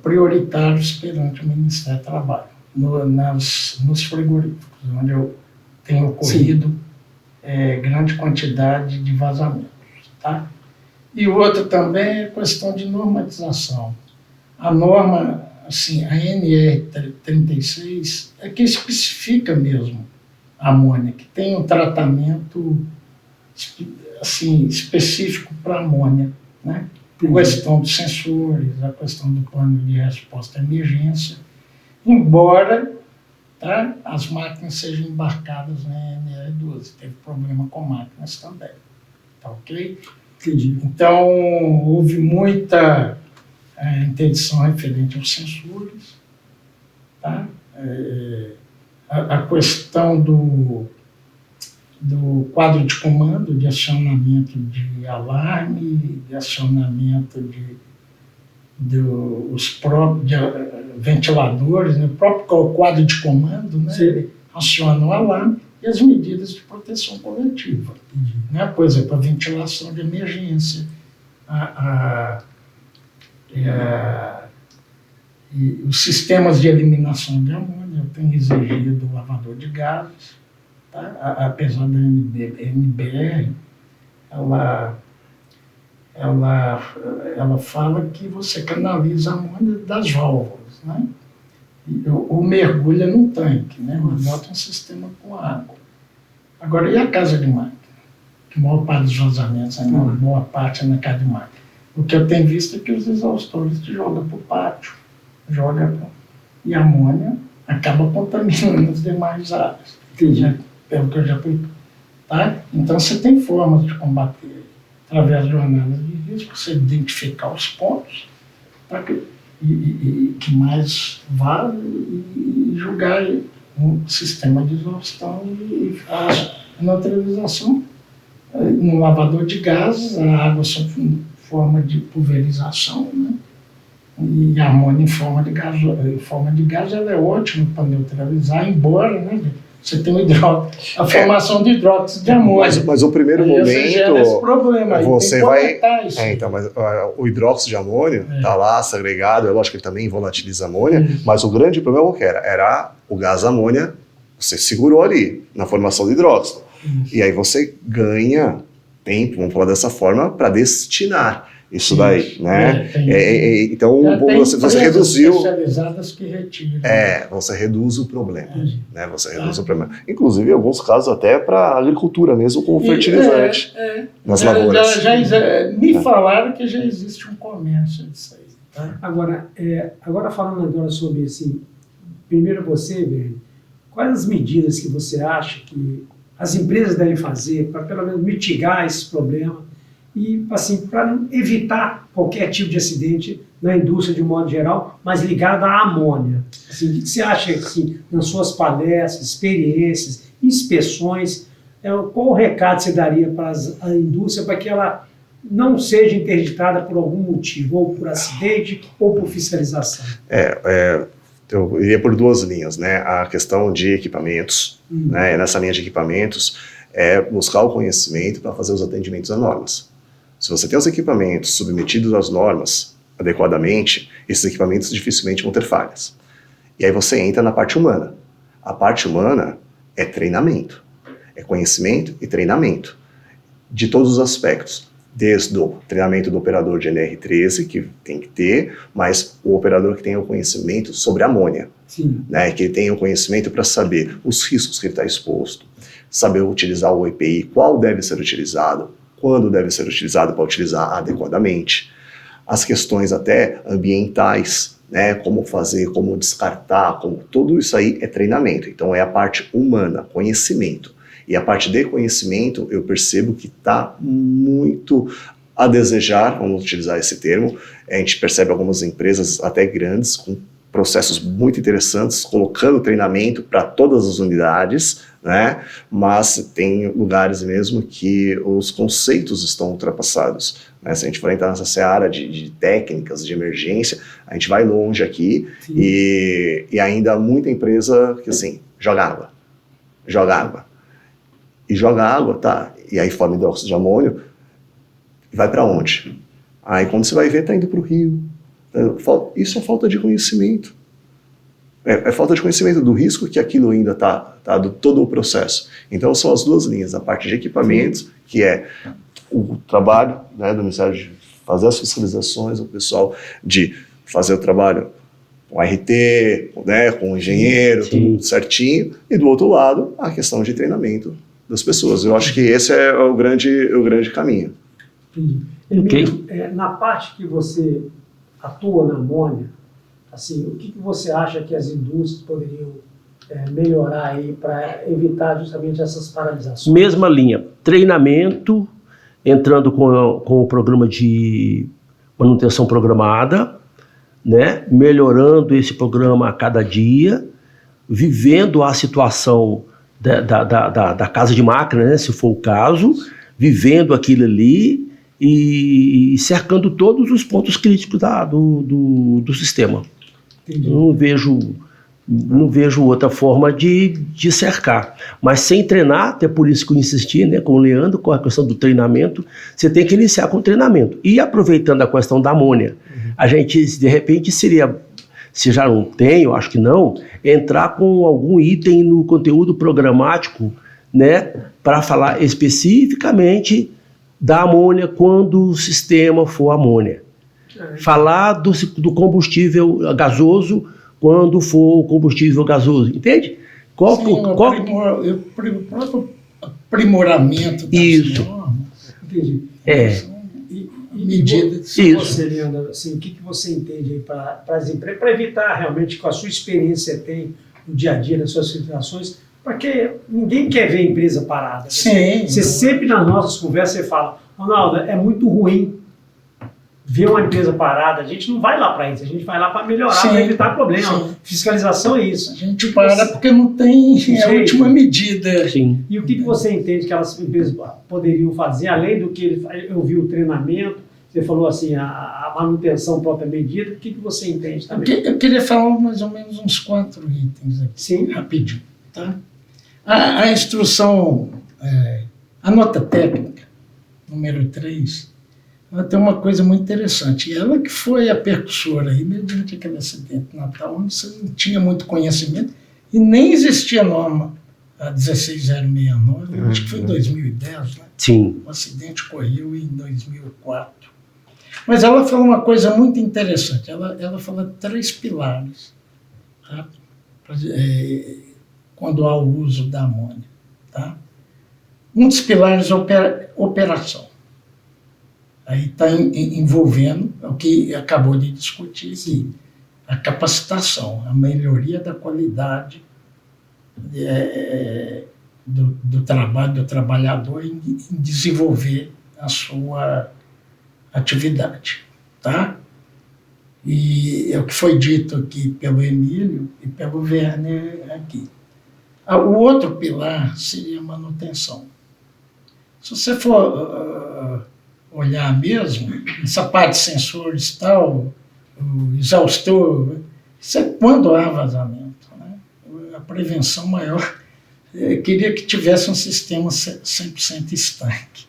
prioritários perante o Ministério do Trabalho, nos frigoríficos, onde tem ocorrido grande quantidade de vazamentos. Tá? E o outro também é a questão de normatização. A norma, assim, a NR36, é que especifica mesmo a amônia, que tem um tratamento assim, específico para a amônia, né? A questão dos sensores, a questão do plano de resposta à emergência, embora, tá, as máquinas sejam embarcadas na NR12. Teve problema com máquinas também. Tá ok? Entendi. Então, houve muita interdição referente aos sensores. Tá? A questão do quadro de comando, de acionamento de alarme, de acionamento dos próprios ventiladores, né? O próprio quadro de comando, né? Ele aciona o alarme e as medidas de proteção coletiva. Né? Por exemplo, a ventilação de emergência, e os sistemas de eliminação de amônia. Eu tenho exigido o lavador de gases, tá? Apesar da NBR, ela fala que você canaliza a amônia das válvulas, né? Ou mergulha num tanque, né? Bota um sistema com água. Agora, e a casa de máquina? Que a maior parte dos vazamentos, a boa parte é na casa de máquina. O que eu tenho visto é que os exaustores te jogam para o pátio, e a amônia acaba contaminando as demais áreas. Entendi. Pelo que eu já fui. Tá? Então, você tem formas de combater através de uma análise de risco, você identificar os pontos, tá? que mais vale, e julgar um sistema de exaustão e a neutralização. No lavador de gases, a água sob forma de pulverização, né? E a amônia em forma de gás, ela é ótima para neutralizar, embora, né, você tenha a formação de hidróxido de amônia. Mas o primeiro aí momento esse problema, você vai. Isso. Mas o hidróxido de amônio está lá segregado, é lógico que ele também volatiliza a amônia, mas o grande problema qual que era o gás amônia, você segurou ali na formação de hidróxido. E aí você ganha tempo, vamos falar dessa forma, para destinar isso daí, né? Então você reduziu. Especializadas que retiram. Você reduz o problema, né? Você reduz o problema. Inclusive, em alguns casos, até para a agricultura mesmo, como fertilizante nas lavouras. Me falaram que já existe um comércio disso aí. Tá? Agora falando agora sobre assim, primeiro você, velho, quais as medidas que você acha que as empresas devem fazer para pelo menos mitigar esse problema e assim, para evitar qualquer tipo de acidente na indústria de um modo geral, mas ligado à amônia? Assim, o que você acha assim, nas suas palestras, experiências, inspeções, qual o recado você daria para a indústria para que ela não seja interditada por algum motivo, ou por acidente, ou por fiscalização? Eu iria por duas linhas, né? A questão de equipamentos, né? Nessa linha de equipamentos, é buscar o conhecimento para fazer os atendimentos a normas. Se você tem os equipamentos submetidos às normas adequadamente, esses equipamentos dificilmente vão ter falhas. E aí você entra na parte humana. A parte humana é treinamento, é conhecimento e treinamento de todos os aspectos. Desde o treinamento do operador de NR13, que tem que ter, mas o operador que tem o conhecimento sobre amônia, né, que tem o conhecimento para saber os riscos que ele está exposto, saber utilizar o EPI, qual deve ser utilizado, quando deve ser utilizado para utilizar adequadamente, as questões até ambientais, né, como fazer, como descartar, tudo isso aí é treinamento. Então é a parte humana, conhecimento. E a parte de conhecimento, eu percebo que está muito a desejar, vamos utilizar esse termo. A gente percebe algumas empresas até grandes, com processos muito interessantes, colocando treinamento para todas as unidades, né? Mas tem lugares mesmo que os conceitos estão ultrapassados, né? Se a gente for entrar nessa seara de técnicas de emergência, a gente vai longe aqui e ainda há muita empresa que assim, joga água. e joga água, tá? E aí forma hidróxido de amônio, vai para onde? Aí quando você vai ver, tá indo para o rio. Isso é falta de conhecimento. É falta de conhecimento do risco que aquilo ainda está, do todo o processo. Então são as duas linhas, a parte de equipamentos, que é o trabalho, né, do Ministério de fazer as fiscalizações, o pessoal de fazer o trabalho com RT, né, com o engenheiro, Sim. tudo certinho, e do outro lado, a questão de treinamento das pessoas. Eu acho que esse é o grande caminho. Entendi. Ok. Emílio, na parte que você atua na amônia, assim, o que você acha que as indústrias poderiam melhorar aí para evitar justamente essas paralisações? Mesma linha, treinamento, entrando com o programa de manutenção programada, né? Melhorando esse programa a cada dia, vivendo a situação da casa de máquina, né? Se for o caso, vivendo aquilo ali e cercando todos os pontos críticos do sistema. Entendi. Não vejo outra forma de cercar. Mas sem treinar, até por isso que eu insisti, né, com o Leandro, com a questão do treinamento, você tem que iniciar com o treinamento. E aproveitando a questão da amônia, a gente, de repente, seria, se já não tem, eu acho que não, entrar com algum item no conteúdo programático, né, para falar especificamente da amônia quando o sistema for amônia. Falar do combustível gasoso quando for o combustível gasoso, entende? O próprio aprimoramento das normas. Entendi. Medidas. E você, Leandro, assim, o que você entende aí para as empresas, para evitar realmente, com a sua experiência tem no dia a dia, nas suas situações, porque ninguém quer ver a empresa parada. Sim. Você sempre nas nossas conversas você fala, Ronaldo, é muito ruim ver uma empresa parada, a gente não vai lá para isso, a gente vai lá para melhorar, para evitar problema. Sim. Fiscalização é isso. A gente para porque não tem a última medida. Sim. E o que você entende que elas empresas poderiam fazer, além do que eu vi o treinamento, você falou assim, a manutenção própria medida, o que você entende também? Eu queria falar mais ou menos uns 4 itens aqui, sim, rapidinho. Tá? A instrução, a nota técnica, número 3, ela tem uma coisa muito interessante. Ela que foi a percussora aí, mediante aquele acidente natal, onde você não tinha muito conhecimento e nem existia a norma, a 16069, acho que foi em 2010, né? Sim. O acidente ocorreu em 2004. Mas ela fala uma coisa muito interessante. Ela fala 3 pilares, tá? Quando há o uso da amônia. Tá? Um dos pilares é operação. Aí está envolvendo o que acabou de discutir aqui, a capacitação, a melhoria da qualidade do trabalho do trabalhador em desenvolver a sua atividade. Tá? E é o que foi dito aqui pelo Emílio e pelo Werner aqui. O outro pilar seria a manutenção. Se você for olhar mesmo, essa parte de sensores e tal, o exaustor, isso é quando há vazamento. Né? A prevenção maior, queria que tivesse um sistema 100% estanque.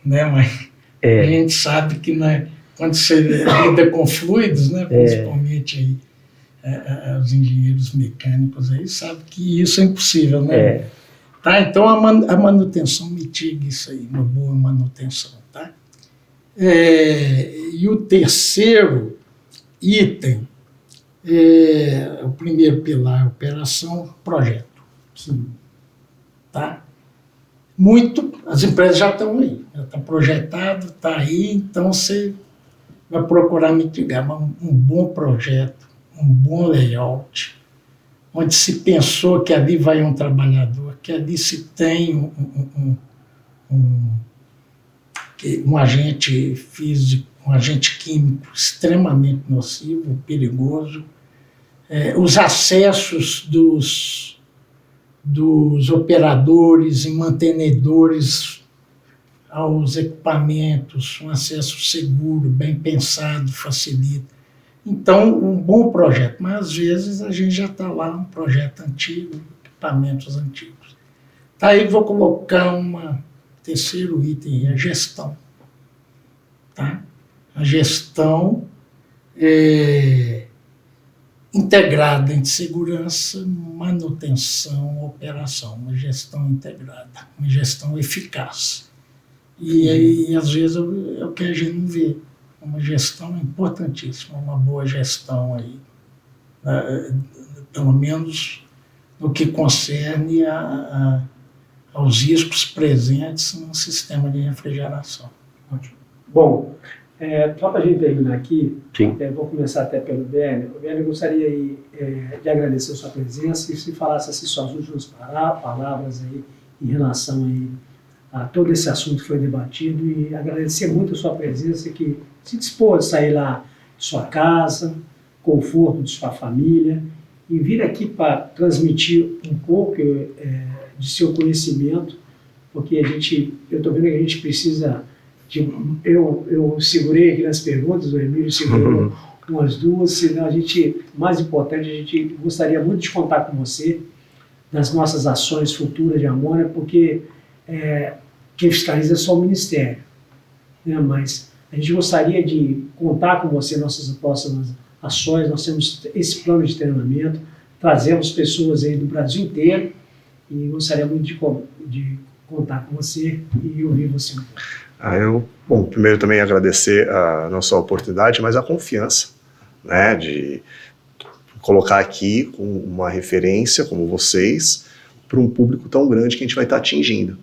Né? Mas a gente sabe que quando você lida com fluidos, né, principalmente aí, os engenheiros mecânicos aí sabem que isso é impossível, né? Tá? Então a manutenção mitiga isso aí, uma boa manutenção. Tá? E o terceiro item, o primeiro pilar, operação, projeto. Sim. Tá? As empresas já estão aí, já está projetado, está aí, então você vai procurar mitigar um bom projeto, um bom layout, onde se pensou que ali vai um trabalhador, que ali se tem um agente físico, um agente químico extremamente nocivo, perigoso, os acessos dos operadores e mantenedores aos equipamentos, um acesso seguro, bem pensado, facilita. Então, um bom projeto, mas às vezes a gente já está lá, um projeto antigo, equipamentos antigos. Tá, aí vou colocar terceiro item, a gestão. Tá? A gestão integrada entre segurança, manutenção, operação. Uma gestão integrada, uma gestão eficaz. E às vezes é o que a gente não vê. Uma gestão importantíssima, uma boa gestão aí. Pelo menos no que concerne aos riscos presentes no sistema de refrigeração. Ótimo. Bom, só para a gente terminar aqui, vou começar até pelo Werner. Werner, eu gostaria aí, de agradecer a sua presença e se falasse assim, suas últimas palavras aí, em relação aí a todo esse assunto que foi debatido, e agradecer muito a sua presença, que se dispôs a sair lá de sua casa, conforto de sua família, e vir aqui para transmitir um pouco de seu conhecimento, porque eu estou vendo que a gente precisa eu segurei aqui nas perguntas, o Emílio segurou umas duas, senão mais importante, a gente gostaria muito de contar com você nas nossas ações futuras de amônia, porque quem fiscaliza é só o Ministério, né? Mas a gente gostaria de contar com você nas nossas próximas ações. Nós temos esse plano de treinamento, trazemos pessoas aí do Brasil inteiro e gostaria muito de contar com você e ouvir você um pouco. Primeiro também agradecer não só a oportunidade, mas a confiança, né, de colocar aqui com uma referência como vocês para um público tão grande que a gente vai estar atingindo.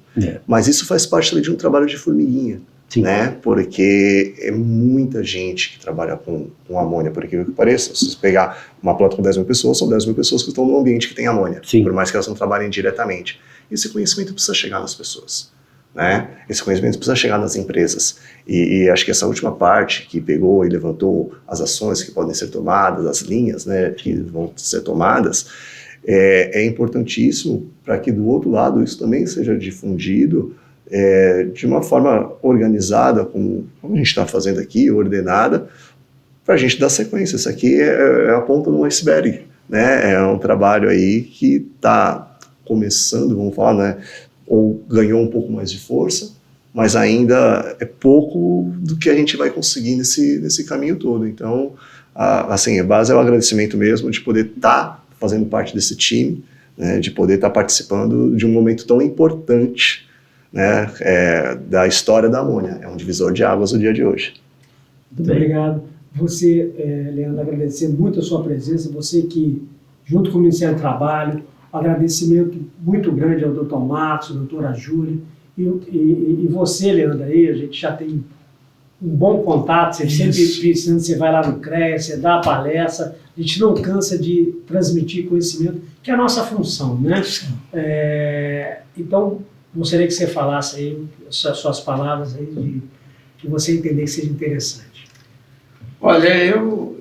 Mas isso faz parte também de um trabalho de formiguinha, né, porque é muita gente que trabalha com amônia, por aquilo que pareça. Se você pegar uma planta com 10 mil pessoas, são 10 mil pessoas que estão no ambiente que tem amônia, por mais que elas não trabalhem diretamente. Esse conhecimento precisa chegar nas pessoas, né? Esse conhecimento precisa chegar nas empresas, e acho que essa última parte que pegou e levantou as ações que podem ser tomadas, as linhas, né, que vão ser tomadas, é importantíssimo para que do outro lado isso também seja difundido de uma forma organizada, como a gente está fazendo aqui, ordenada, para a gente dar sequência. Isso aqui é a ponta do iceberg, né? É um trabalho aí que está começando, vamos falar, né? Ou ganhou um pouco mais de força, mas ainda é pouco do que a gente vai conseguir nesse caminho todo. Então, assim, a base é o agradecimento mesmo de poder estar fazendo parte desse time, né, de poder estar participando de um momento tão importante, né, da história da amônia. É um divisor de águas no dia de hoje. Muito obrigado. Você, Leandro, agradecer muito a sua presença, você que, junto com o Ministério do Trabalho, um agradecimento muito grande ao Dr. Marcos, à doutora Júlia, e você, Leandro, aí, a gente já tem um bom contato, você sempre precisando, você vai lá no CREA, você dá a palestra, a gente não cansa de transmitir conhecimento, que é a nossa função, né? Então, gostaria que você falasse aí suas palavras aí, que você entender que seja interessante. Olha, eu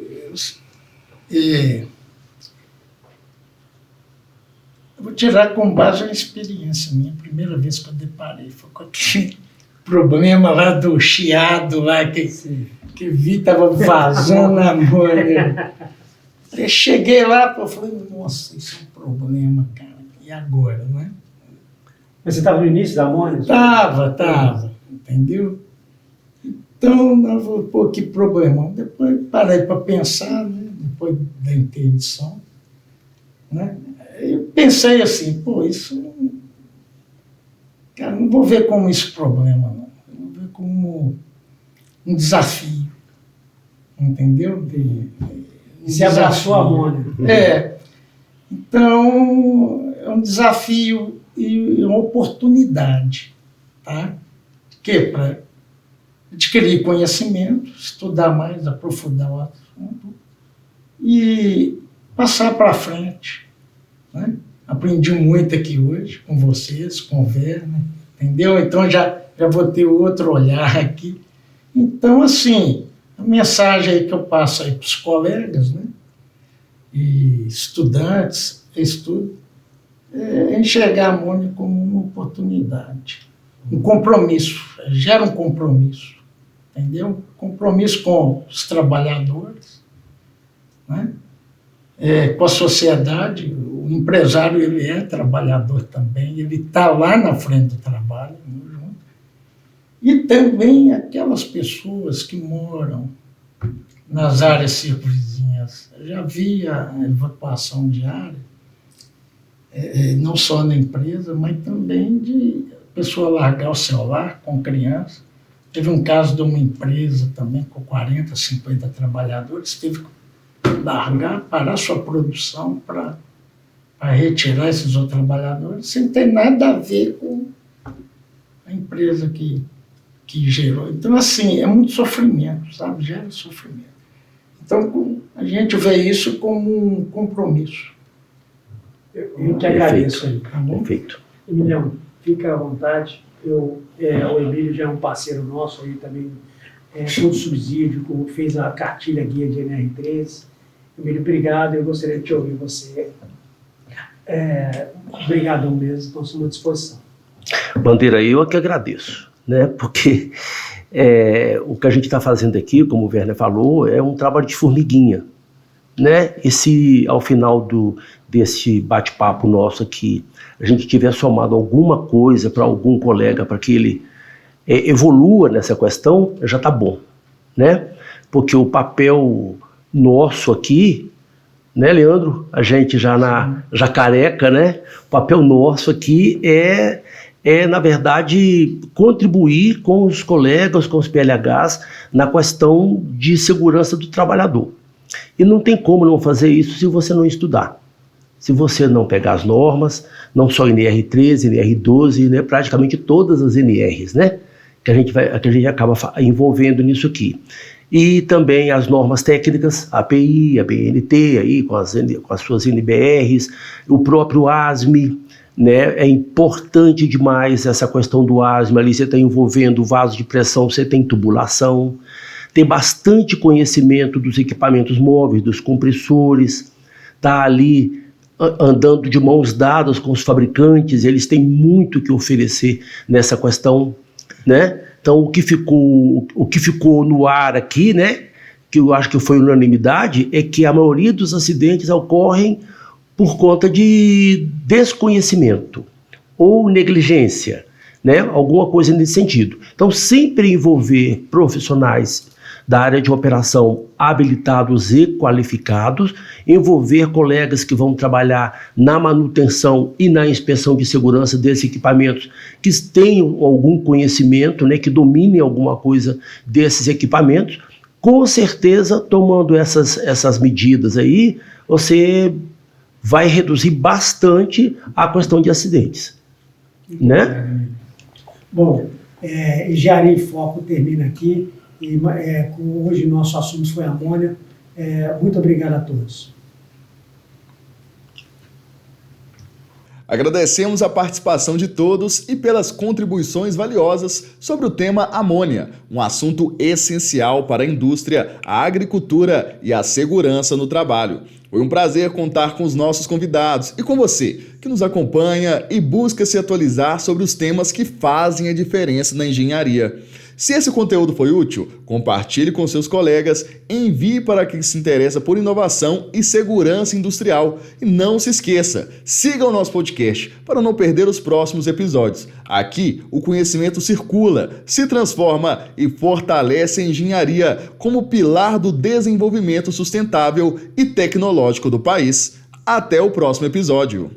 vou tirar com base uma experiência minha. A primeira vez que eu deparei foi com aquele problema lá do chiado, lá que vi estava vazando a amônia. Eu cheguei lá e falei, nossa, isso é um problema, cara. E agora, né? Mas você estava no início da amônia? Tava, entendeu? Então, eu vou pôr que problemão. Depois parei para pensar, né? Depois da interdição, né? Eu pensei assim, isso não... Cara, não vou ver como esse problema, não. Eu vou ver como um desafio, entendeu? Se abraçou a amônia. Então, é um desafio e uma oportunidade, tá? Que para adquirir conhecimento, estudar mais, aprofundar o assunto e passar para frente, né? Aprendi muito aqui hoje com vocês, com o Werner, entendeu? Então já vou ter outro olhar aqui. Então, assim, a mensagem aí que eu passo aí para os colegas, né? E estudantes, é enxergar a amônia como uma oportunidade, um compromisso, gera um compromisso, entendeu? Compromisso com os trabalhadores, né? Com a sociedade. o empresário ele é trabalhador também, ele está lá na frente do trabalho. E também aquelas pessoas que moram nas áreas circunvizinhas. Já vi a evacuação diária, não só na empresa, mas também de pessoa largar o celular com criança. Teve um caso de uma empresa também com 40, 50 trabalhadores, teve que largar, parar sua produção para retirar esses outros trabalhadores, sem ter nada a ver com a empresa que gerou. Então, assim, é muito sofrimento, sabe? Gera sofrimento. Então, a gente vê isso como um compromisso. Eu que agradeço aí. Tá bom? Perfeito. Emiliano, fica à vontade. O Emílio já é um parceiro nosso aí também, com subsídio, fez a cartilha guia de NR13. Emílio, obrigado. Eu gostaria de te ouvir você. Obrigadão mesmo, estamos à sua disposição. Bandeira, eu é que agradeço, né? Porque o que a gente está fazendo aqui, como o Werner falou, é um trabalho de formiguinha, né? E se ao final desse bate-papo nosso aqui a gente tiver somado alguma coisa para algum colega para que ele evolua nessa questão, já está bom, né? Porque o papel nosso aqui, né, Leandro? A gente já careca, né? O papel nosso aqui na verdade, contribuir com os colegas, com os PLHs, na questão de segurança do trabalhador. E não tem como não fazer isso se você não estudar. Se você não pegar as normas, não só NR13, NR12, né, praticamente todas as NRs, né, que a gente acaba envolvendo nisso aqui. E também as normas técnicas, a API, a BNT, aí, com as suas NBRs, o próprio ASME, né, é importante demais essa questão do ASME, ali você está envolvendo vaso de pressão, você tem tubulação, ter bastante conhecimento dos equipamentos móveis, dos compressores, tá ali andando de mãos dadas com os fabricantes, eles têm muito que oferecer nessa questão, né? Então o que ficou no ar aqui, né, que eu acho que foi unanimidade, é que a maioria dos acidentes ocorrem por conta de desconhecimento ou negligência, né? Alguma coisa nesse sentido. Então, sempre envolver profissionais da área de operação habilitados e qualificados, envolver colegas que vão trabalhar na manutenção e na inspeção de segurança desses equipamentos, que tenham algum conhecimento, né, que dominem alguma coisa desses equipamentos. Com certeza, tomando essas medidas aí, você vai reduzir bastante a questão de acidentes, né? Bom, Engenharia em Foco termina aqui. E hoje nosso assunto foi amônia. Muito obrigado a todos. Agradecemos a participação de todos e pelas contribuições valiosas sobre o tema amônia, um assunto essencial para a indústria, a agricultura e a segurança no trabalho. Foi um prazer contar com os nossos convidados e com você, que nos acompanha e busca se atualizar sobre os temas que fazem a diferença na engenharia. Se esse conteúdo foi útil, compartilhe com seus colegas, envie para quem se interessa por inovação e segurança industrial. E não se esqueça, siga o nosso podcast para não perder os próximos episódios. Aqui, o conhecimento circula, se transforma e fortalece a engenharia como pilar do desenvolvimento sustentável e tecnológico do país. Até o próximo episódio.